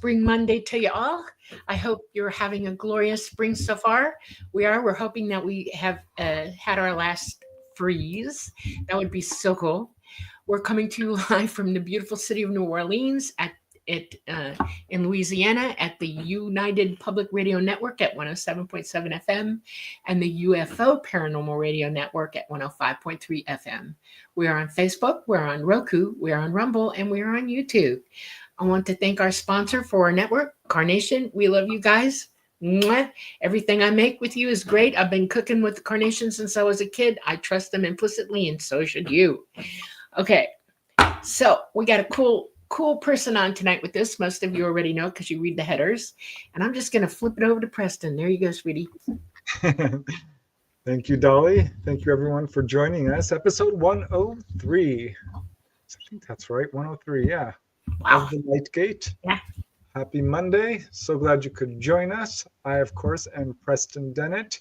Spring Monday to you all. I hope you're having a glorious spring so far. We're hoping that we have had our last freeze. That would be so cool. We're coming to you live from the beautiful city of New Orleans in Louisiana at the United Public Radio Network at 107.7 FM and the UFO Paranormal Radio Network at 105.3 FM. We are on Facebook, we're on Roku, we're on Rumble, and we are on YouTube. I want to thank our sponsor for our network, Carnation. We love you guys. Mwah. Everything I make with you is great. I've been cooking with Carnation since I was a kid. I trust them implicitly, and so should you. Okay, so we got a cool person on tonight with this. Most of you already know because you read the headers. And I'm just going to flip it over to Preston. There you go, sweetie. Thank you, Dolly. Thank you, everyone, for joining us. Episode 103. I think that's right, 103, yeah. Wow. Of the Light Gate. Yeah. Happy Monday. So glad you could join us. I, of course, am Preston Dennett,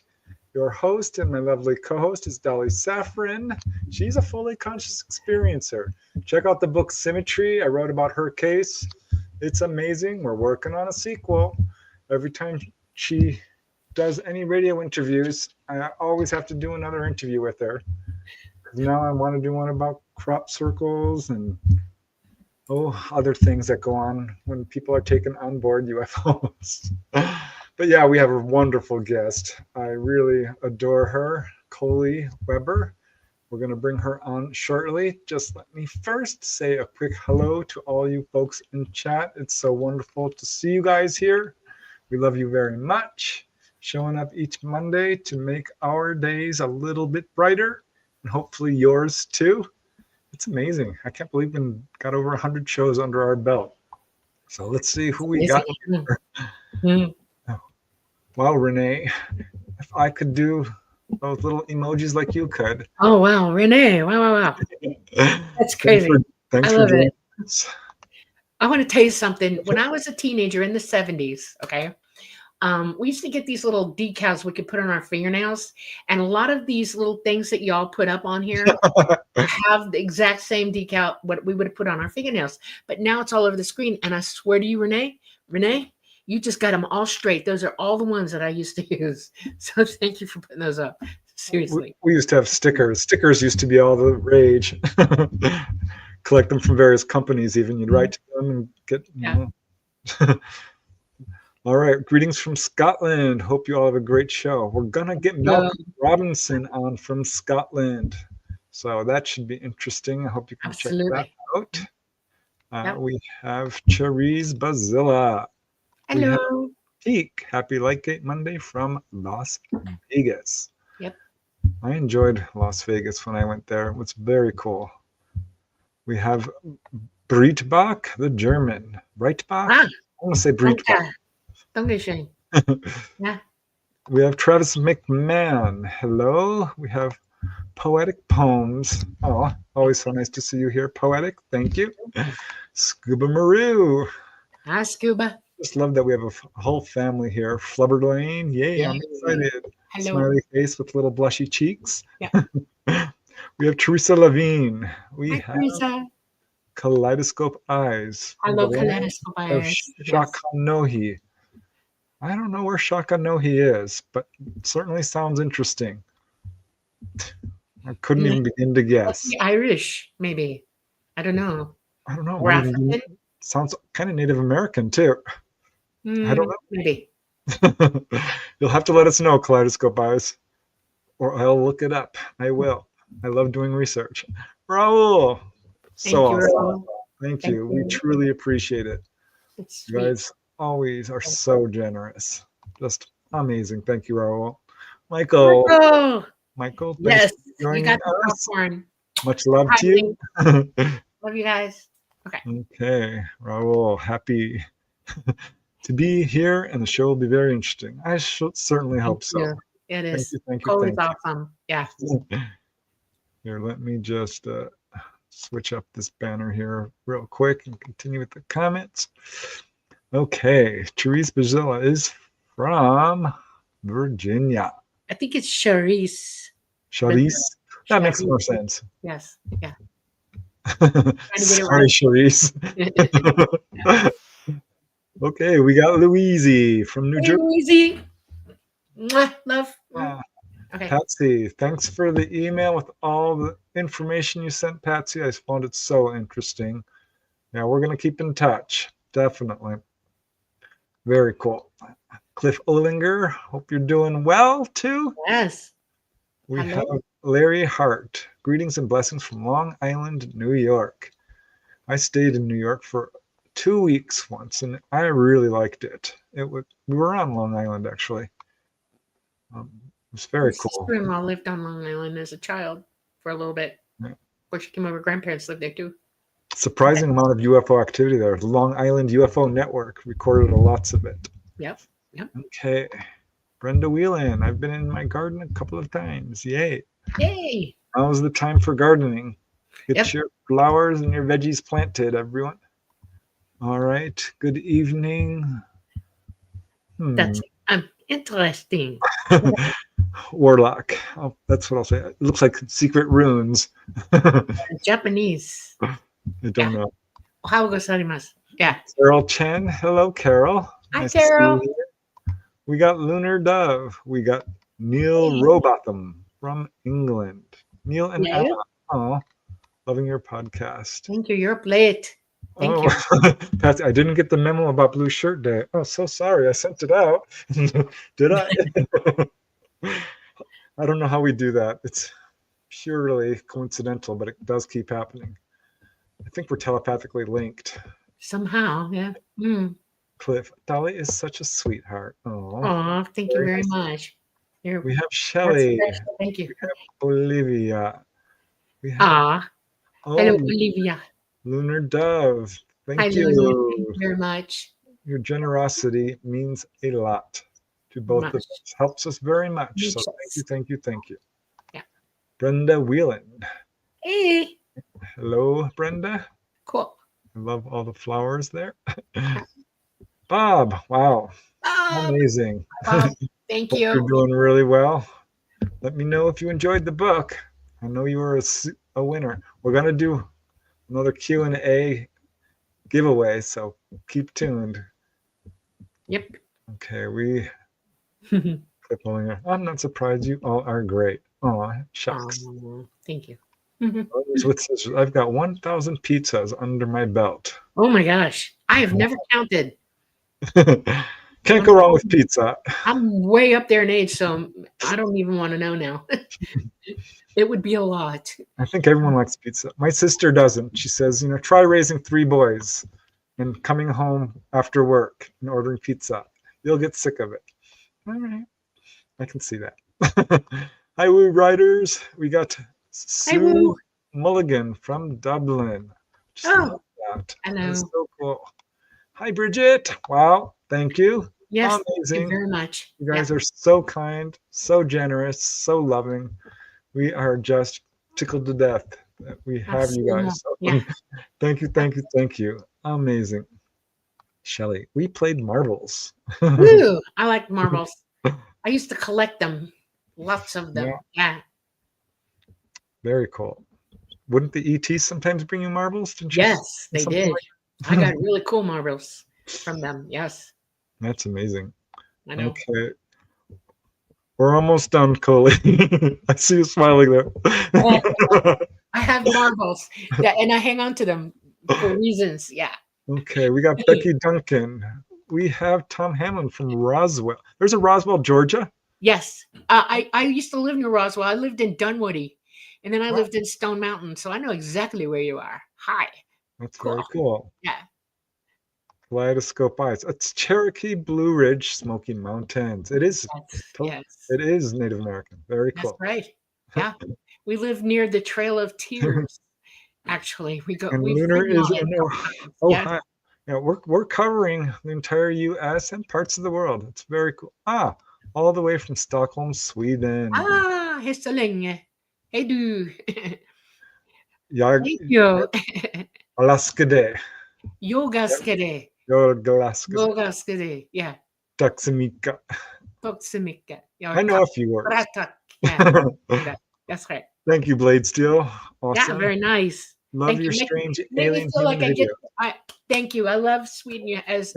your host, and my lovely co-host is Dolly Safran. She's a fully conscious experiencer. Check out the book Symmetry. I wrote about her case. It's amazing. We're working on a sequel. Every time she does any radio interviews, I always have to do another interview with her. Now I want to do one about crop circles and other things that go on when people are taken on board UFOs. But yeah, we have a wonderful guest. I really adore her, Coley Weber. We're going to bring her on shortly. Just let me first say a quick hello to all you folks in chat. It's so wonderful to see you guys here. We love you very much. Showing up each Monday to make our days a little bit brighter, and hopefully yours too. It's amazing. I can't believe we got over 100 shows under our belt. So let's see who we got here. Oh. Wow, Renee, if I could do those little emojis like you could. Oh, wow, Renee. Wow. That's crazy. Thanks I for love joining it. us. I want to tell you something. When I was a teenager in the 70s, okay, we used to get these little decals we could put on our fingernails. And a lot of these little things that y'all put up on here have the exact same decal what we would have put on our fingernails. But now it's all over the screen. And I swear to you, Renee, you just got them all straight. Those are all the ones that I used to use. So thank you for putting those up. Seriously. We used to have stickers. Stickers used to be all the rage. Collect them from various companies even. You'd write to them and get, you know. All right. Greetings from Scotland. Hope you all have a great show. We're going to get Malcolm Robinson on from Scotland. So that should be interesting. I hope you can check that out. We have Cherise Bazilla. Hello. Peak. Happy Lightgate Monday from Las Vegas. Yep. I enjoyed Las Vegas when I went there. It was very cool. We have Breitbach, the German. Breitbach? I want to say Breitbach. Dankeschön. Yeah. We have Travis McMahon. Hello. We have Poetic Poems. Oh, always so nice to see you here, Poetic. Thank you. Scuba Maru. Hi, Scuba. Just love that we have a whole family here. Flubber Lane. Yay, I'm excited. Hello. Smiley face with little blushy cheeks. Yeah. We have Teresa Levine. We have Teresa. Kaleidoscope Eyes. Hello, Kaleidoscope Eyes. Shakanohi. I don't know where Shakanohi is, but it certainly sounds interesting. I couldn't even begin to guess. Irish, maybe. I don't know. Or African? Sounds kind of Native American, too. I don't know. Maybe. You'll have to let us know, Kaleidoscope Eyes, or I'll look it up. I will. I love doing research. Raul. So awesome. Thank you. We truly appreciate it. You guys always are so generous. Just amazing. Thank you, Raul. Michael, yes, you got the popcorn. Much love to you. Love you guys. Okay, Raul, happy to be here, and the show will be very interesting. I certainly hope so. It is. Thank you. Always awesome. Yeah. Here, let me just switch up this banner here real quick and continue with the comments. Okay, Therese Bazilla is from Virginia. I think it's Charisse. Charisse? That makes more sense. Yes. Yeah. Sorry, Charisse. Okay, we got Louise from New Hey, Jersey. Louise. Mwah, love. Ah, Okay. Patsy, thanks for the email with all the information you sent, Patsy. I found it so interesting. Yeah, we're going to keep in touch. Definitely. Very cool. Cliff Olinger, hope you're doing well too. Yes. We Hello. have Larry Hart. Greetings and blessings from Long Island, New York. I stayed in New York for 2 weeks once, and I really liked it. We were on Long Island actually. It was My very cool. sister-in-law lived on Long Island as a child for a little bit. Yeah. Before she came over, grandparents lived there too. Surprising amount of UFO activity there. The Long Island UFO Network recorded lots of it. Yep. Yep. Okay. Brenda Whelan, I've been in my garden a couple of times. Yay. Yay. Now's the time for gardening. Get Yep. your flowers and your veggies planted, everyone. All right. Good evening. That's interesting. Warlock. Oh, that's what I'll say. It looks like secret runes. Japanese. I don't know. Ohayou gozaimasu. Yeah. Carol Chen. Hello, Carol. Hi, Nice to see Carol. you here. We got Lunar Dove. We got Neil Robotham from England. Neil and Hello. Anna. Oh, loving your podcast. Thank you. You're up late. Thank you. Patsy, I didn't get the memo about Blue Shirt Day. Oh, so sorry. I sent it out. Did I? I don't know how we do that. It's purely coincidental, but it does keep happening. I think we're telepathically linked. Somehow, yeah. Mm. Cliff, Dolly is such a sweetheart. Oh, Aw, thank you very much. we have That's Shelley, special. Thank you. Olivia. We have Ah, hello, Olivia. Lunar Dove. Hi, Thank Luna. you. Thank you very much. Your generosity means a lot to both Much. of us. Helps us very much. So Muchas. thank you. Yeah. Brenda Whelan. Hey, Hello, Brenda. cool. I love all the flowers there. Bob, wow. Amazing. Bob, thank Hope you're you. doing really well. Let me know if you enjoyed the book. I know you were a winner. We're going to do another Q&A giveaway, so keep tuned. Yep. Okay, I'm not surprised. You all are great. Oh, shucks. Thank you. With scissors. I've got 1,000 pizzas under my belt. Oh my gosh. I have never counted. Can't go wrong with pizza. I'm way up there in age, so I don't even want to know now. It would be a lot. I think everyone likes pizza. My sister doesn't. She says, try raising 3 boys and coming home after work and ordering pizza. You'll get sick of it. All right. I can see that. Hi, Woo Riders. We got Sue Mulligan from Dublin. Oh, that. hello. That's so cool. Hi, Bridget. Wow. Thank you. Yes, amazing. thank you very much. You guys are so kind, so generous, so loving. We are just tickled to death that we have you guys. So, Yeah. Thank you. Amazing. Shelley, we played marbles. Woo, I like marbles. I used to collect them. Lots of them. Yeah. Very cool. Wouldn't the ET sometimes bring you marbles? Didn't you? Yes, they did. I got really cool marbles from them. Yes. That's amazing. I know. Okay. We're almost done, Coley. I see you smiling there. I have marbles. Yeah, and I hang on to them for reasons. Yeah. Okay, we got Becky Duncan. We have Tom Hamlin from Roswell. There's a Roswell, Georgia? Yes. I used to live near Roswell. I lived in Dunwoody, and then I lived in Stone Mountain, so I know exactly where you are. Hi. That's very cool. Yeah. Kaleidoscope Eyes. It's Cherokee Blue Ridge Smoky Mountains. It is. Yes. It is Native American. Very cool. That's right. Yeah. We live near the Trail of Tears. Actually, we go. And We've Lunar is ridden in on it. Ohio. Yeah, we're covering the entire U.S. and parts of the world. It's very cool. All the way from Stockholm, Sweden. Hur så länge. Hej du. Thank you. Alaska Day. Yoga skede. Yoga skede. Yeah. Tack så mycket. Tack så mycket. I know a few words. Yeah. That's right. Thank you, Blade Steel. Awesome. Yeah, very nice. Love Thank your you. strange Make me alien feel human like I get. video. Thank you. I love Sweden as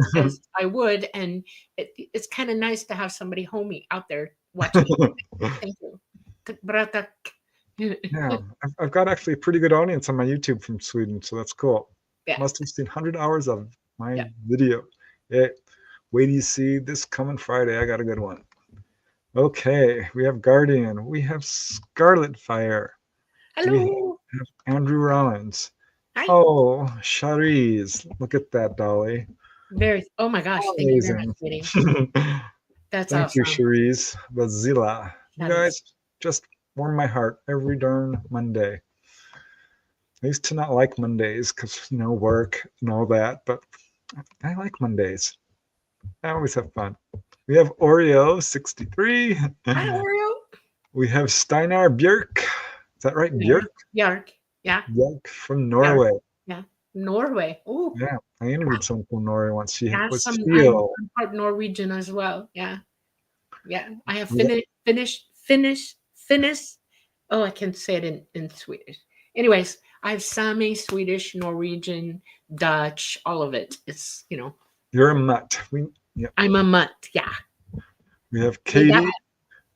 I would, and it's kind of nice to have somebody homey out there watching me. Thank you. Bratak. Yeah, I've got actually a pretty good audience on my YouTube from Sweden, so that's cool. Yeah. Must have seen 100 hours of my Yeah. video. Yeah. Wait till you see this coming Friday. I got a good one. Okay, we have Guardian. We have Scarlet Fire. We Hello. have Andrew Rollins. Hi. Oh, Sharice. Look at that, Dolly. Oh my gosh. Thank you very much, Amazing. sweetie. That's Thank you, awesome. Sharice. Bazilla. You That is- guys just warm my heart every darn Monday. I used to not like Mondays because, work and all that, but I like Mondays. I always have fun. We have Oreo 63. Hi, Oreo. We have Steinar Björk. Is that right? Björk? Björk. Yeah. Björk from Norway. Yeah. Norway. Oh. Yeah, I interviewed someone from Norway once. She was I'm Seal. part Norwegian as well. Yeah. Yeah. I have Yeah. Finnish. Oh, I can't say it in Swedish. Anyways, I have Sami, Swedish, Norwegian, Dutch, all of it. It's, You're a mutt. I'm a mutt. Yeah. We have Hey, Katie.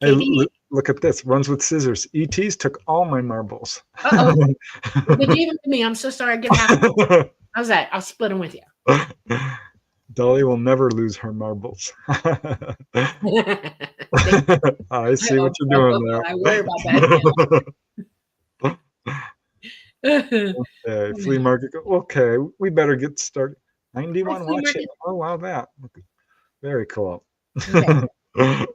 Katie. Look at this. Runs with scissors. ETs took all my marbles. Uh-oh. They gave them to me. I'm so sorry. I get half. How's that? I'll split them with you. Dolly will never lose her marbles. I see what you're doing there. I worry about that. Okay, flea market. Okay, we better get started. 91 flea watching. market. Oh, wow, that. Very cool. Okay.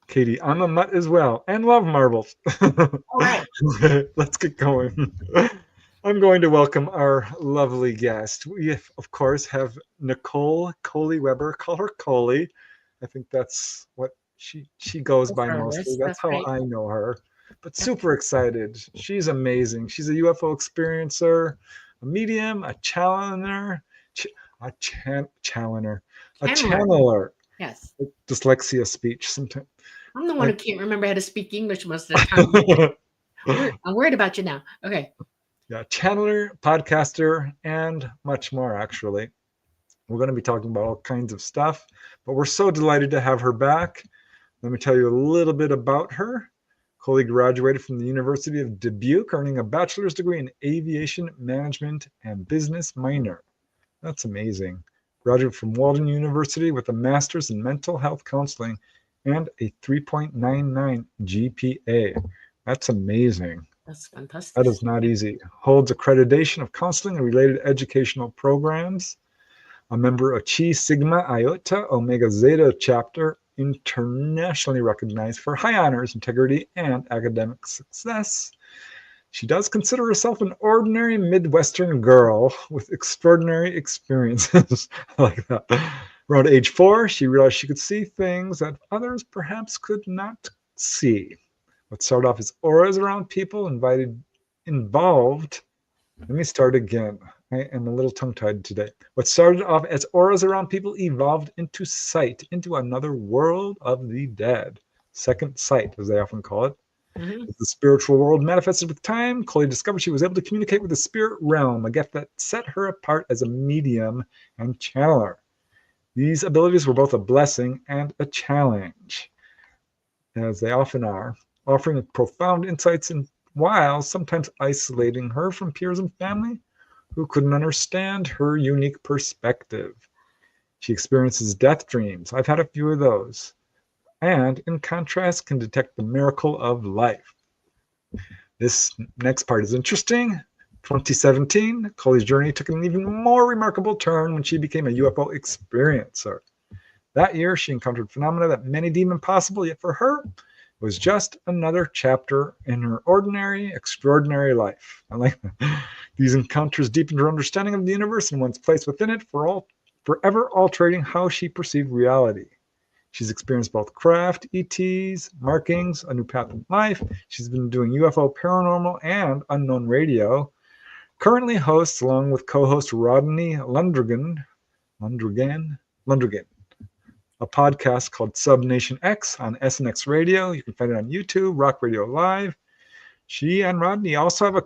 Katie, I'm a mutt as well and love marbles. All right. Let's get going. I'm going to welcome our lovely guest. We, of course, have Nichole Coley Weber. Call her Coley. I think that's what she goes by mostly. That's how right. I know her. But super excited. She's amazing. She's a UFO experiencer, a medium, a channeler, a channeler. Yes. Dyslexia speech sometimes. I'm the one who can't remember how to speak English most of the time. I'm worried about you now. Okay. Yeah, channeler, podcaster, and much more, actually. We're going to be talking about all kinds of stuff, but we're so delighted to have her back. Let me tell you a little bit about her. Coley graduated from the University of Dubuque, earning a bachelor's degree in aviation management and business minor. That's amazing. Graduated from Walden University with a master's in mental health counseling and a 3.99 GPA. That's amazing. That's fantastic. That is not easy. Holds accreditation of counseling and related educational programs. A member of Chi Sigma Iota Omega Zeta chapter, internationally recognized for high honors, integrity, and academic success. She does consider herself an ordinary Midwestern girl with extraordinary experiences. I like that. Around age 4, she realized she could see things that others perhaps could not see. What started off as auras around people involved. Let me start again. I am a little tongue-tied today. What started off as auras around people evolved into sight, into another world of the dead. Second sight, as they often call it. Mm-hmm. As the spiritual world manifested with time, Coley discovered she was able to communicate with the spirit realm, a gift that set her apart as a medium and channeler. These abilities were both a blessing and a challenge, as they often are, offering profound insights and while sometimes isolating her from peers and family who couldn't understand her unique perspective. She experiences death dreams. I've had a few of those. And in contrast, can detect the miracle of life. This next part is interesting. 2017, Coley's journey took an even more remarkable turn when she became a UFO experiencer. That year, she encountered phenomena that many deem impossible, yet for her, was just another chapter in her ordinary, extraordinary life. I like that. These encounters deepened her understanding of the universe and one's place within it, forever altering how she perceived reality. She's experienced both craft, ETs, markings, a new path in life. She's been doing UFO, paranormal, and unknown radio. Currently hosts, along with co-host Rodney Lundgren, a podcast called Sub Nation X on SNX Radio. You can find it on YouTube, Rock Radio Live. She and Rodney also have a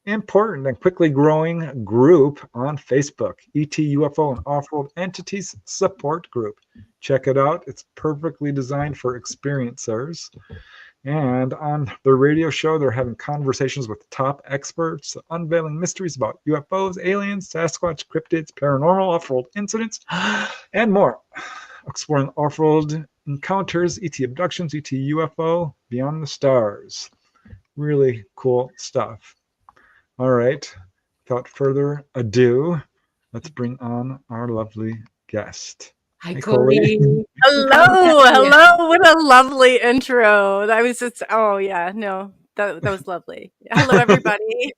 important and quickly growing group on Facebook, ET, UFO, and Off-World Entities Support Group. Check it out. It's perfectly designed for experiencers. And on the radio show, they're having conversations with top experts, unveiling mysteries about UFOs, aliens, Sasquatch, cryptids, paranormal, off-world incidents, and more. Exploring off-world encounters, ET abductions, ET UFO, beyond the stars. Really cool stuff. All right. Without further ado, let's bring on our lovely guest. Hi, Nichole. Coley. Hello. What a lovely intro. That was just, oh yeah, no, that was lovely. Hello, everybody.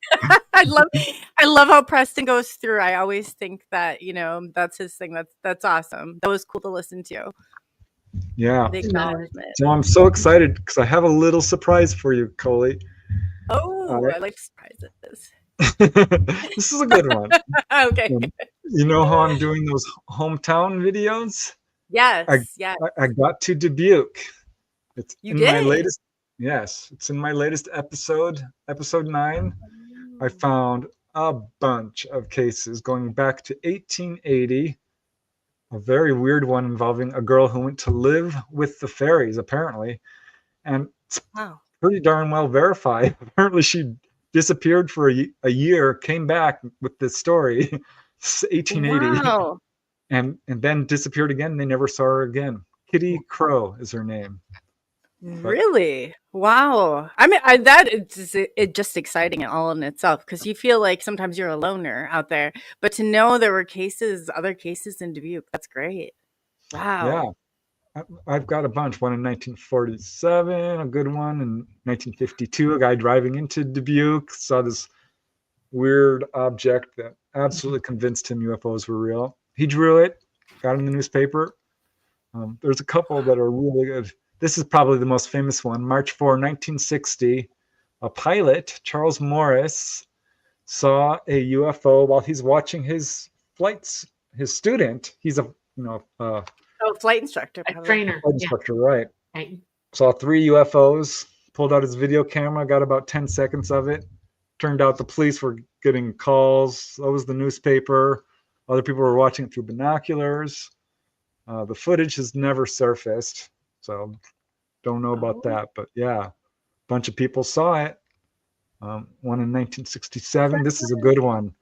I love how Preston goes through. I always think that, that's his thing. That's awesome. That was cool to listen to. Yeah. The acknowledgement. So I'm so excited because I have a little surprise for you, Coley. Oh, I like surprises. This is a good one. Okay. You know how I'm doing those hometown videos? Yes. I got to Dubuque. It's You in did? my latest. Yes, it's in my latest episode 9. I found a bunch of cases going back to 1880. A very weird one involving a girl who went to live with the fairies, apparently, and it's pretty darn well verified. Apparently, she disappeared for a year, came back with this story. 1880. Wow. And then disappeared again. They never saw her again. Kitty Crow is her name. Really? Wow. I mean, it's just exciting all in itself because you feel like sometimes you're a loner out there, but to know there were other cases in Dubuque, that's great. Wow. Yeah. I've got a bunch. One in 1947, a good one. In 1952, a guy driving into Dubuque saw this weird object that absolutely convinced him UFOs were real. He drew it, got it in the newspaper. There's a couple that are really good. This is probably the most famous one. March 4, 1960, a pilot, Charles Morris, saw a UFO while he's watching his flights. His student, he's a flight instructor. A trainer. Flight instructor, right. Right. Saw 3 UFOs, pulled out his video camera, got about 10 seconds of it. Turned out the police were getting calls. So was the newspaper. Other people were watching it through binoculars. The footage has never surfaced, so don't know about that. But yeah, a bunch of people saw it. One in 1967. This is a good one.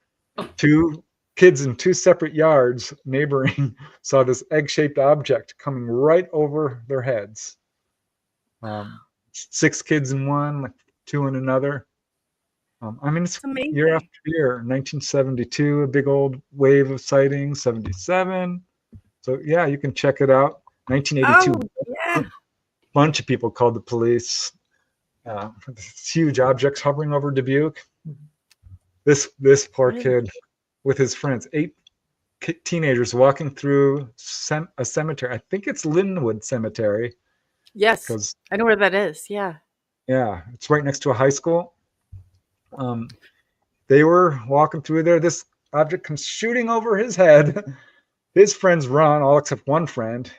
2 kids in 2 separate yards neighboring saw this egg-shaped object coming right over their heads. 6 kids in one, like 2 in another. It's amazing. Year after year. 1972, a big old wave of sightings. 77. So yeah, you can check it out. 1982, a bunch of people called the police. Huge objects hovering over Dubuque. This poor kid with his friends, 8 teenagers walking through a cemetery. I think it's Linwood Cemetery. Yes, I know where that is. Yeah, it's right next to a high school. They were walking through there. This object comes shooting over his head. His friends run, all except one friend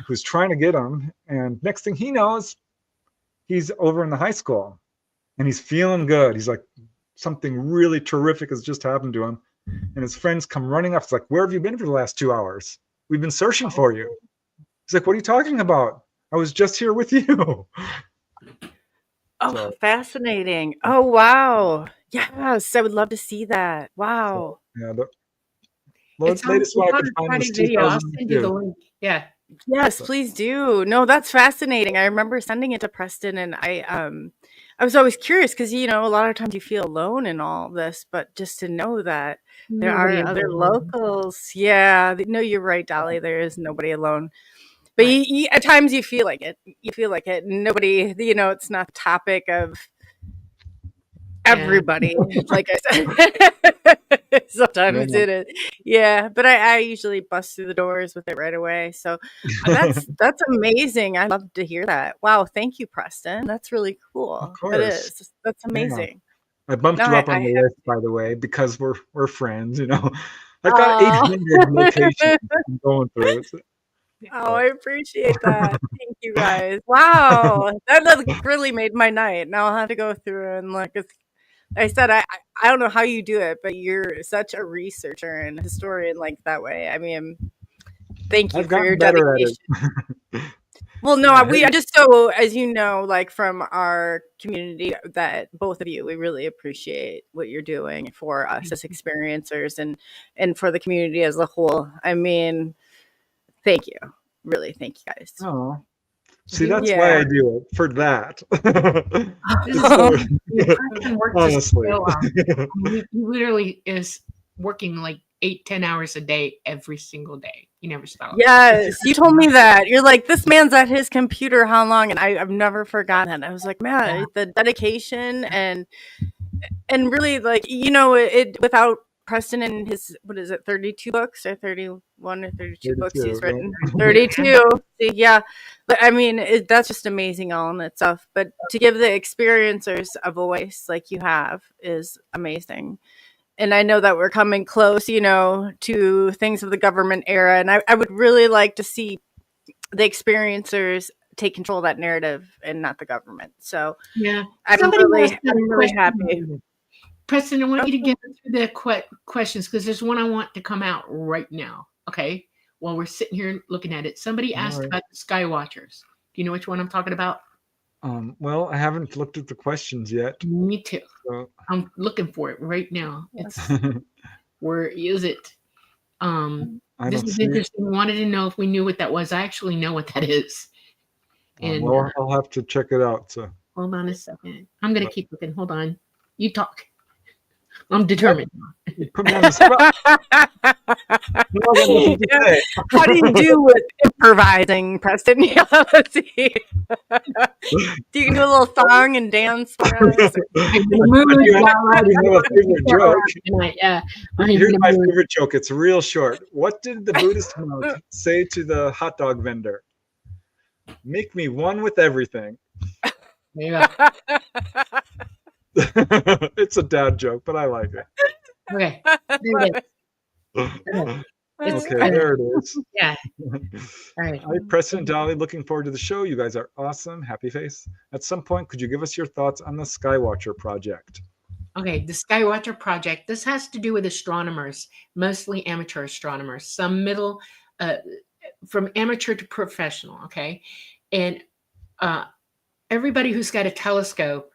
who's trying to get him. And next thing he knows, he's over in the high school and he's feeling good. He's like, something really terrific has just happened to him. And his friends come running up. It's like, where have you been for the last 2 hours? We've been searching for you. He's like, what are you talking about? I was just here with you. Oh, fascinating. Oh, wow. Yes, I would love to see that. Wow. The latest one I could find was video. I'll send you the 2002. link. Yeah. Yes, please do. No, that's fascinating. I remember sending it to Preston, and I was always curious because a lot of times you feel alone in all this, but just to know that there are other locals. Yeah, no, you're right, Dolly. There is nobody alone. But you, at times you feel like it. You feel like it. Nobody, it's not the topic of everybody. Like I said, sometimes it is. Yeah, but I usually bust through the doors with it right away. So that's amazing. I love to hear that. Wow, thank you, Preston. That's really cool. Of course. That is. That's amazing. I bumped you up on the list, by the way, because we're friends. I got 800 locations I'm going through. Oh, I appreciate that. Thank you guys. Wow. That really made my night. Now I'll have to go through and I said, I don't know how you do it, but you're such a researcher and historian like that way. I mean, thank you I've for your gotten better at dedication. it. Well, no, Yeah, I just so as you know, like from our community, that both of you, we really appreciate what you're doing for us as experiencers and for the community as a whole. I mean, thank you, really, thank you guys. oh, see, You that's why Yeah. I do it, for that. This is So, Preston works honestly. so, he literally is working like 8-10 hours a day every single day. He never stops. Yes, you told me that. You're like, this man's at his computer how long? And I've never forgotten that. I was like, man, Yeah. the dedication and really, like, you know, it without Preston and his, what is it, 32 books or 31 or 32 books 32, he's yeah. written? 32. See, yeah. But I mean, that's just amazing all in itself. But to give the experiencers a voice like you have is amazing. And I know that we're coming close, you know, to things of the government era. And I would really like to see the experiencers take control of that narrative and not the government. So Yeah. I'm Somebody really, asked a I'm really question. happy. Preston, I want you to get through the questions because there's one I want to come out right now. Okay. While we're sitting here looking at it, somebody asked Alright. about the Sky Watchers. Do you know which one I'm talking about? Well, I haven't looked at the questions yet. Me too. So. I'm looking for it right now. It's where is it? I This don't is see it. interesting. Wanted to know if we knew what that was. I actually know what that is. And Well, I'll have to check it out. So. hold on a second. I'm gonna keep looking. Hold on. You talk. I'm determined. You put me on the spot. No, I got nothing to say. How do you do with improvising, Preston? Yeah, let's see. Do you do a little song and dance for us? I'm in the mood, You have y'all. a favorite joke. Tonight, yeah. I'm Here's in the my mood. favorite joke. It's real short. What did the Buddhist monk say to the hot dog vendor? Make me one with everything. Yeah. It's a dad joke, but I like it. Okay. There it is. It's Okay, there it is. Yeah. All right. Hi, Preston and Dolly. Looking forward to the show. You guys are awesome. Happy face. At some point, could you give us your thoughts on the Skywatcher project? Okay, the Skywatcher project. This has to do with astronomers, mostly amateur astronomers, some middle, from amateur to professional. Okay, and everybody who's got a telescope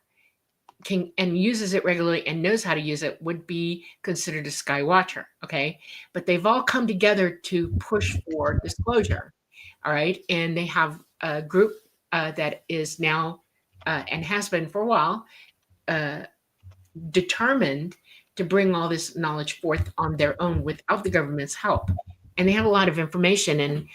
can and uses it regularly and knows how to use it would be considered a sky watcher. Okay, but they've all come together to push for disclosure. All right, and they have a group that is now and has been for a while determined to bring all this knowledge forth on their own without the government's help. And they have a lot of information, and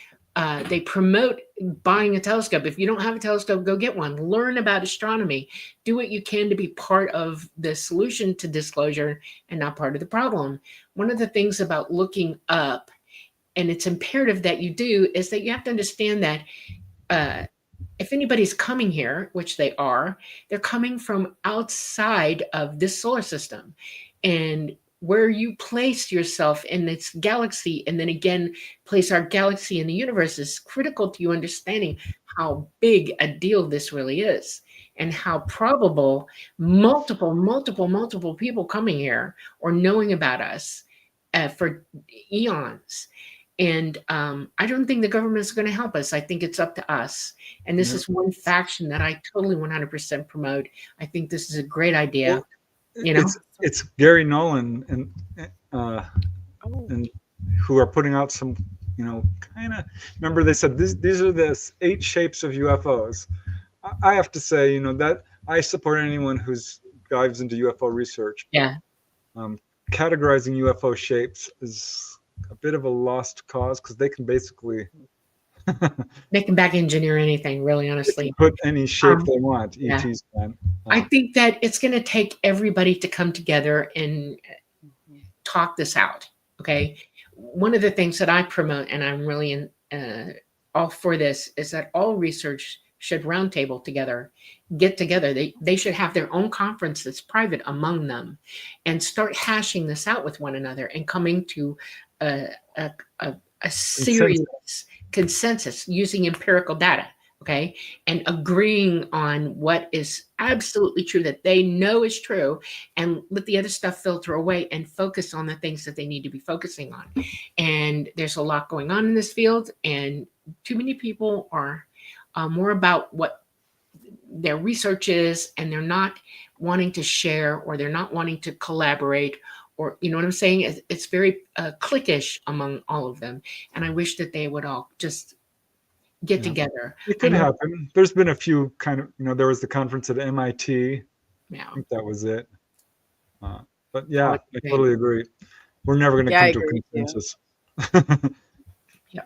they promote buying a telescope. If you don't have a telescope, go get one. Learn about astronomy. Do what you can to be part of the solution to disclosure and not part of the problem. One of the things about looking up, and it's imperative that you do, is that you have to understand that if anybody's coming here, which they are, they're coming from outside of this solar system. And where you place yourself in this galaxy, and then again, place our galaxy in the universe, is critical to you understanding how big a deal this really is, and how probable multiple people coming here or knowing about us for eons. And I don't think the government is going to help us. I think it's up to us. And this is one faction that I totally 100% promote. I think this is a great idea. Well, you know, it's Gary Nolan and who are putting out some, kind of. Remember, they said these are the 8 shapes of UFOs. I have to say, that I support anyone who's dives into UFO research. Yeah. Categorizing UFO shapes is a bit of a lost cause because they can basically they can back engineer anything, really, honestly. Put any shape they want. Yeah. ETs can. I think that it's going to take everybody to come together and talk this out. Okay. One of the things that I promote, and I'm really all for this, is that all research should roundtable together, get together. They should have their own conference that's private among them, and start hashing this out with one another and coming to a serious consensus using empirical data. okay, and agreeing on what is absolutely true that they know is true, and let the other stuff filter away and focus on the things that they need to be focusing on. And there's a lot going on in this field, and too many people are more about what their research is, and they're not wanting to share, or they're not wanting to collaborate, or you know what I'm saying? It's very cliquish among all of them, and I wish that they would all just get together. It I could know, happen. There's been a few kind of, there was the conference at MIT. yeah. I think that was it. But yeah, Oh, I totally agree. We're never going to Yeah, I come to a agree too. consensus. Yeah.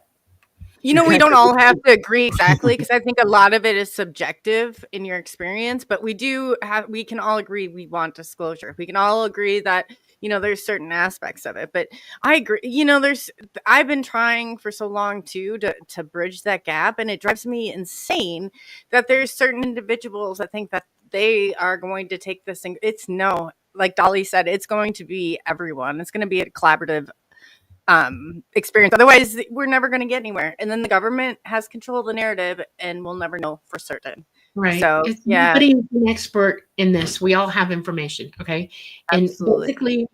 You know, we don't all have to agree exactly, because I think a lot of it is subjective in your experience, but we can all agree we want disclosure. We can all agree that, there's certain aspects of it, but I agree, I've been trying for so long too, to bridge that gap. And it drives me insane that there's certain individuals that think that they are going to take this thing. Like Dolly said, it's going to be everyone. It's going to be a collaborative experience. Otherwise, we're never going to get anywhere. And then the government has control of the narrative, and we'll never know for certain. Right. So, It's yeah, nobody's an expert in this. We all have information. Okay. And absolutely. basically,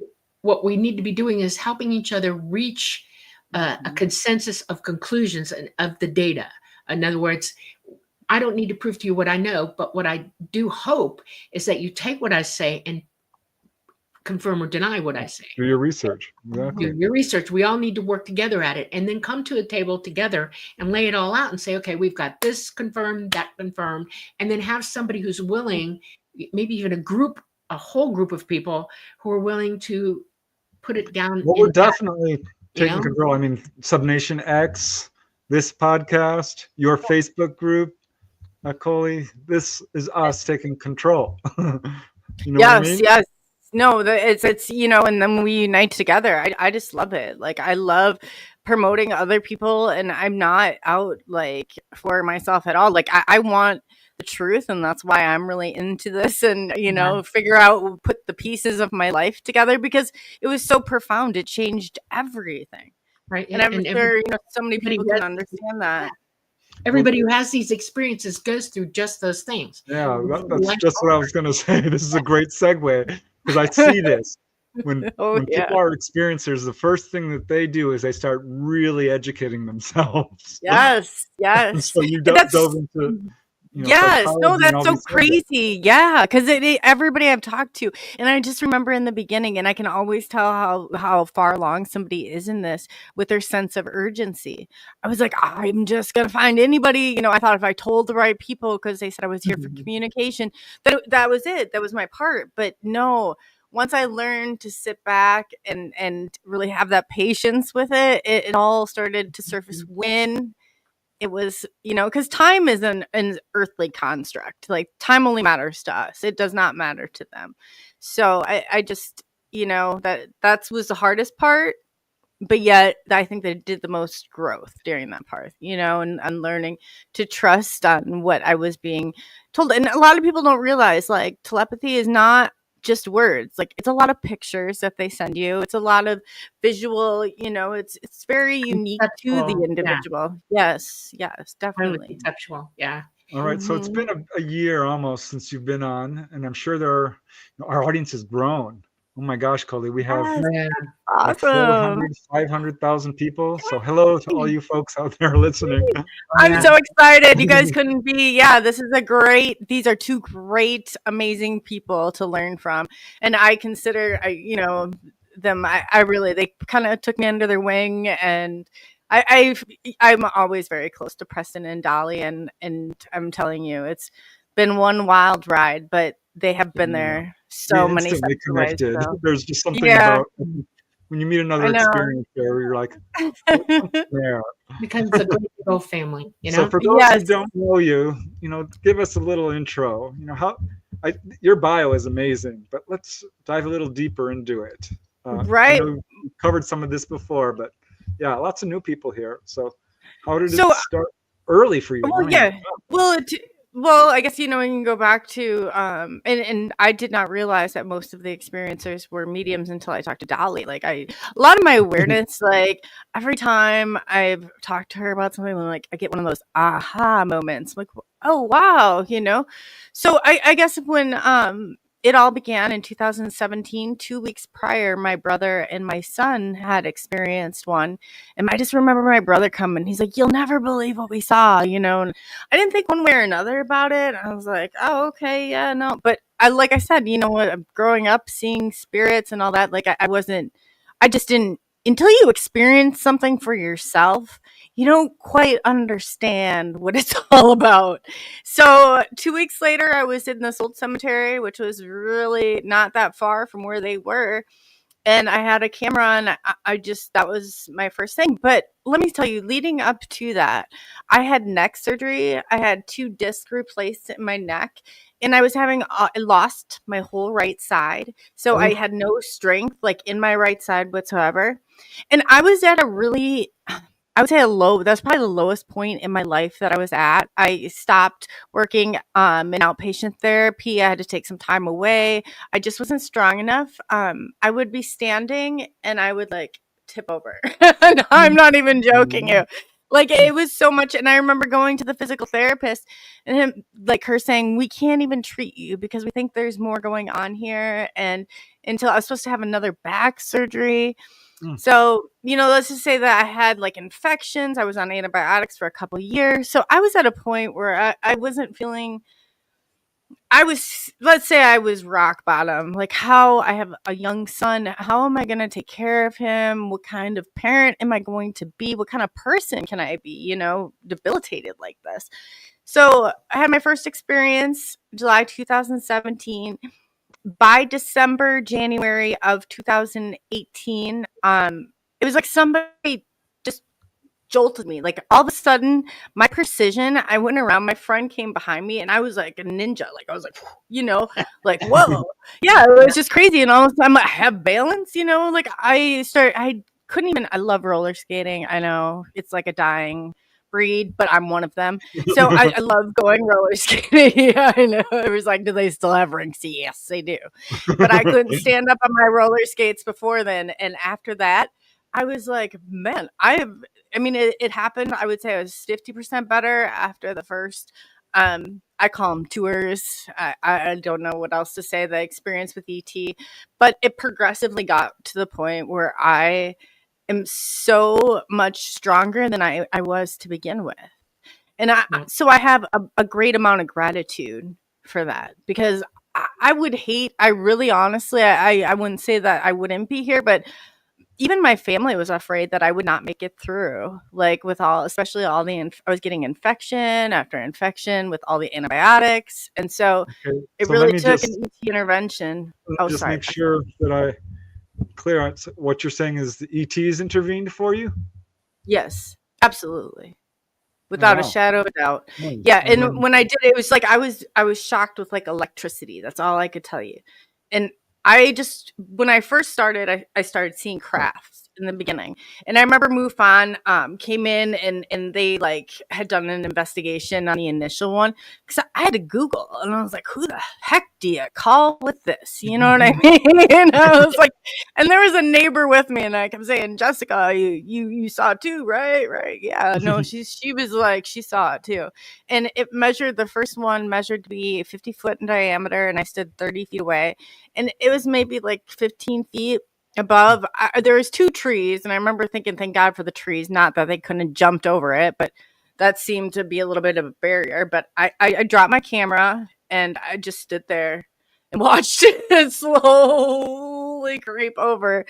what we need to be doing is helping each other reach a consensus of conclusions and of the data. In other words, I don't need to prove to you what I know, but what I do hope is that you take what I say and confirm or deny what I say. Do your research. Do Exactly. your research. We all need to work together at it, and then come to a table together and lay it all out and say, okay, we've got this confirmed, that confirmed, and then have somebody who's willing, maybe even a whole group of people who are willing to put it down. Well, we're definitely taking know? control. I mean, Subnation X, this podcast, your Facebook group, Coley, this is us taking control. You know what I mean? Yes. No, it's and then we unite together. I just love it. Like, I love promoting other people, and I'm not out like for myself at all. Like, I want the truth, and that's why I'm really into this, and put the pieces of my life together, because it was so profound. It changed everything. Right. And I'm sure so many people can does- understand that. Everybody who has these experiences goes through just those things. Yeah, that's just what I was going to say. This is a great segue, because I see this. When people are experiencers, the first thing that they do is they start really educating themselves. Yes. So you dove into Yes, no, psychology and that's all so these subjects. crazy. Yeah, because everybody I've talked to, and I just remember in the beginning, and I can always tell how far along somebody is in this with their sense of urgency. I was like, I'm just gonna find anybody. I thought if I told the right people, because they said I was here for communication, that was it. That was my part. But no, once I learned to sit back and really have that patience with it, it all started to surface when it was, because time is an earthly construct. Like, time only matters to us. It does not matter to them. So I just, that was the hardest part. But yet, I think they did the most growth during that part, and learning to trust on what I was being told. And a lot of people don't realize, like, telepathy is not just words. Like, it's a lot of pictures that they send you. It's a lot of visual, it's very unique to the individual. Yeah. Yes, definitely. Conceptual. Yeah. All right. So it's been a year almost since you've been on, and I'm sure our audience has grown. Oh my gosh, Coley, we have like 400, 500,000 people. So hello to all you folks out there listening. I'm so excited. You guys couldn't be. Yeah, these are two great, amazing people to learn from. And I consider, them, they kind of took me under their wing. And I'm always very close to Preston and Dolly. And I'm telling you, it's been one wild ride, but they have been there so many instantly connected. Ways, so. There's just something about when you meet another experiencer, you're like, there. Because it's a great big family, So for those who don't know you, give us a little intro. Your bio is amazing, but let's dive a little deeper into it. Right. I know we've covered some of this before, but yeah, lots of new people here. So how did it start early for you? Well, yeah. Well, Well, I guess, you can go back to, and I did not realize that most of the experiencers were mediums until I talked to Dolly. Like, a lot of my awareness, like, every time I've talked to her about something, like, I get one of those aha moments. I'm like, oh, wow, So I guess when, it all began in 2017, 2 weeks prior, my brother and my son had experienced one. And I just remember my brother coming. He's like, "You'll never believe what we saw," And I didn't think one way or another about it. I was like, "Oh, okay, yeah, no." But like I said, what, growing up, seeing spirits and all that, like I just didn't, until you experience something for yourself, you don't quite understand what it's all about. So 2 weeks later, I was in this old cemetery, which was really not that far from where they were. And I had a camera, and I just, that was my first thing. But let me tell you, leading up to that, I had neck surgery. I had 2 discs replaced in my neck, and I was I lost my whole right side. So I Oh, had no strength, like, in my right side whatsoever. And I was at a really, I would say, that's probably the lowest point in my life that I was at. I stopped working in outpatient therapy. I had to take some time away. I just wasn't strong enough. I would be standing and I would, like, tip over. And I'm not even joking you. Like, it was so much. And I remember going to the physical therapist and her saying, "We can't even treat you because we think there's more going on here." And until I was supposed to have another back surgery. mm. So, let's just say that I had, like, infections. I was on antibiotics for a couple of years. So I was at a point where I wasn't feeling, let's say I was rock bottom. Like, how I have a young son, how am I going to take care of him? What kind of parent am I going to be? What kind of person can I be, debilitated like this? So I had my first experience July 2017. By January of 2018, it was like somebody just jolted me. Like, all of a sudden, my precision, I went around, my friend came behind me, and I was like a ninja. Like, I was like, like, whoa. Yeah, it was just crazy. And all of a sudden, I have balance, like, I couldn't even, I love roller skating. I know it's like a dying breed, but I'm one of them. So I love going roller skating. Yeah, I know. It was like, do they still have rinks? Yes, they do. But I couldn't stand up on my roller skates before then. And after that, I was like, man, it happened. I would say I was 50% better after the first, I call them tours. I don't know what else to say, the experience with ET, but it progressively got to the point where I am so much stronger than I was to begin with. And Yeah. so I have a great amount of gratitude for that, because I would hate, I really, honestly, I wouldn't say that I wouldn't be here, but even my family was afraid that I would not make it through, like, with especially all I was getting infection after infection with all the antibiotics. And so Okay. it So let really me took just an ET intervention. let Oh, me just sorry. make sure that I clear on what you're saying is the ETs intervened for you. Yes, absolutely. Oh, Without a wow. shadow of a doubt. Nice. Yeah, And and then, when I did it, it was like I was shocked with, like, electricity. That's all I could tell you. And when I first started, I started seeing crafts in the beginning. And I remember MUFON came in, and they, like, had done an investigation on the initial one, because I had to Google, and I was like, who the heck do you call with this? You know what I mean? And I was like, and there was a neighbor with me, and I kept saying, "Jessica, you saw it too, right? Right? Yeah." No, she was like, she saw it too. And the first one measured to be 50 foot in diameter, and I stood 30 feet away. And it was maybe like 15 feet above. There was 2 trees, and I remember thinking, thank God for the trees, not that they couldn't have jumped over it, but that seemed to be a little bit of a barrier. But I dropped my camera, and I just stood there and watched it slowly creep over.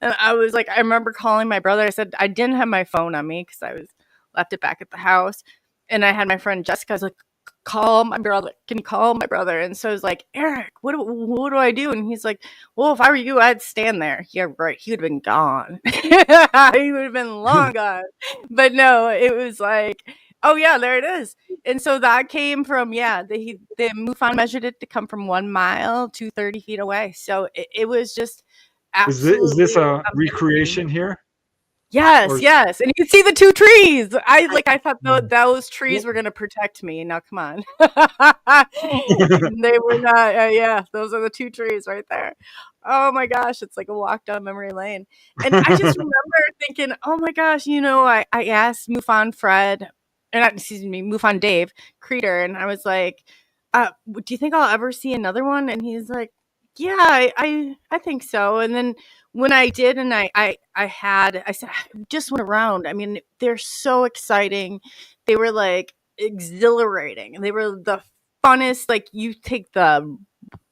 And I was like, I remember calling my brother. I said I didn't have my phone on me because I was left it back at the house. And I had my friend Jessica. I was like, call my brother. Can you call my brother? And so I was like, Eric, what do I do? And he's like, well, if I were you, I'd stand there. Yeah, right. He would have been gone. He would have been long gone. But no, it was like, oh yeah, there it is. And so that came from, the MUFON measured it to come from 1 mile to 30 feet away. So it was just is this absolutely a amazing. recreation here? Yes, Or yes, and you can see the 2 trees. I thought those trees were gonna protect me. Now come on. They were not, yeah, those are the 2 trees right there. Oh my gosh, it's like a walk down memory lane. And I just remember thinking, "Oh my gosh," I asked MUFON Fred, or not, excuse me, MUFON Dave Creeder, and I was like, "Do you think I'll ever see another one?" And he's like, "Yeah, I think so." And then when I did, and I said, just went around. I mean, they're so exciting. They were like exhilarating. They were the funnest. Like, you take the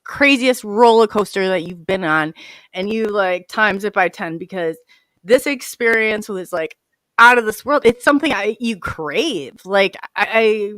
craziest roller coaster that you've been on, and you like times it by 10, because this experience was like out of this world. It's something you crave. Like, I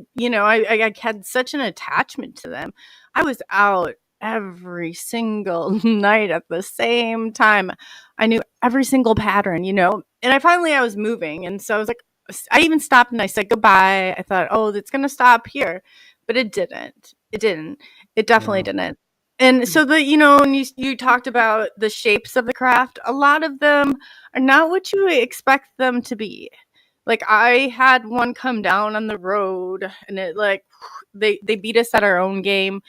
had such an attachment to them. I was out every single night at the same time. I knew every single pattern, and I was moving. And so I was like, I even stopped and I said goodbye. I thought, oh, it's going to stop here. But it didn't. It didn't. It definitely didn't. And so when you talked about the shapes of the craft, a lot of them are not what you expect them to be. Like, I had one come down on the road, and it like, they beat us at our own game.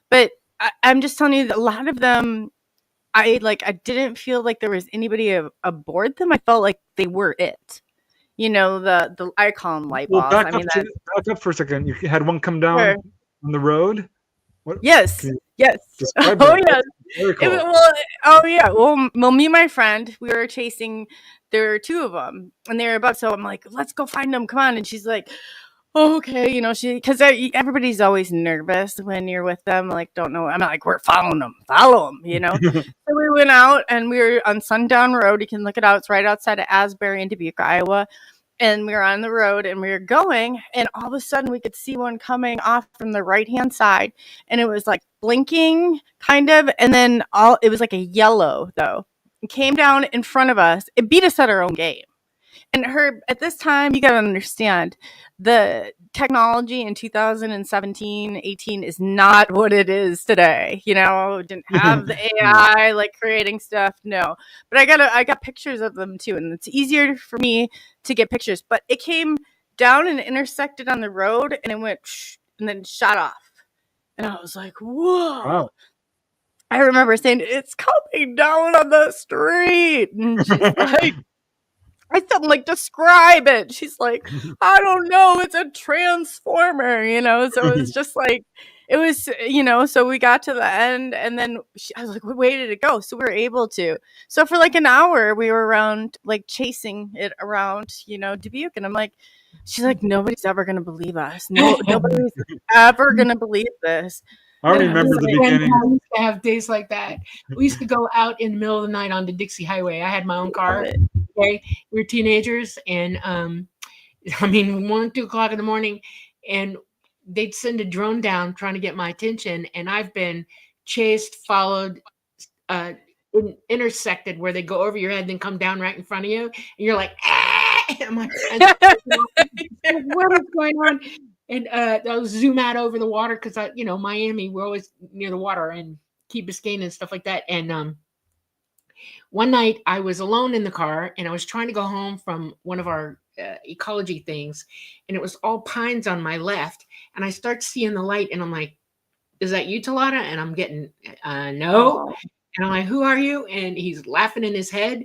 But I'm just telling you that a lot of them, I didn't feel like there was anybody aboard them. I felt like they were it. The I call them light balls. back up for a second. You had one come down Sure. on the road. What? Yes. Yes. Describe Oh, that. yes. Very cool. Well, me and my friend, we were chasing. There were 2 of them, and they were above. So I'm like, let's go find them. Come on. And she's like, oh, okay. Because everybody's always nervous when you're with them. Like, don't know. I'm like, we're following them. Follow them. So we went out, and we were on Sundown Road. You can look it out. It's right outside of Asbury in Dubuque, Iowa. And we were on the road, and we were going, and all of a sudden we could see one coming off from the right-hand side, and it was like blinking kind of, and then it was like a yellow though. It came down in front of us. It beat us at our own game. And at this time, you got to understand, the technology in 2017, 18 is not what it is today. It didn't have the AI like creating stuff. No, but I got pictures of them too, and it's easier for me to get pictures. But it came down and intersected on the road, and it went and then shot off. And I was like, whoa. Wow. I remember saying, it's coming down on the street. And she's like, I said, like, describe it. She's like, I don't know. It's a transformer, So it was just like, it was, so we got to the end, and then I was like, where did it go? So we were able to. So for like an hour, we were around, like, chasing it around, Dubuque. And I'm like, she's like, nobody's ever going to believe us. No, nobody's ever going to believe this. I remember the beginning. I used to have days like that. We used to go out in the middle of the night on the Dixie Highway. I had my own car. Okay, we were teenagers, and 1, 2 o'clock in the morning, and they'd send a drone down trying to get my attention, and I've been chased, followed, intersected, where they go over your head, then come down right in front of you, and you're like, ah! I'm like, what is going on? And they'll zoom out over the water, because Miami, we're always near the water, and Key Biscayne and stuff like that. And one night I was alone in the car, and I was trying to go home from one of our ecology things, and it was all pines on my left, and I start seeing the light, and I'm like, is that you, Talata? And I'm getting no. And I'm like, who are you? And he's laughing in his head,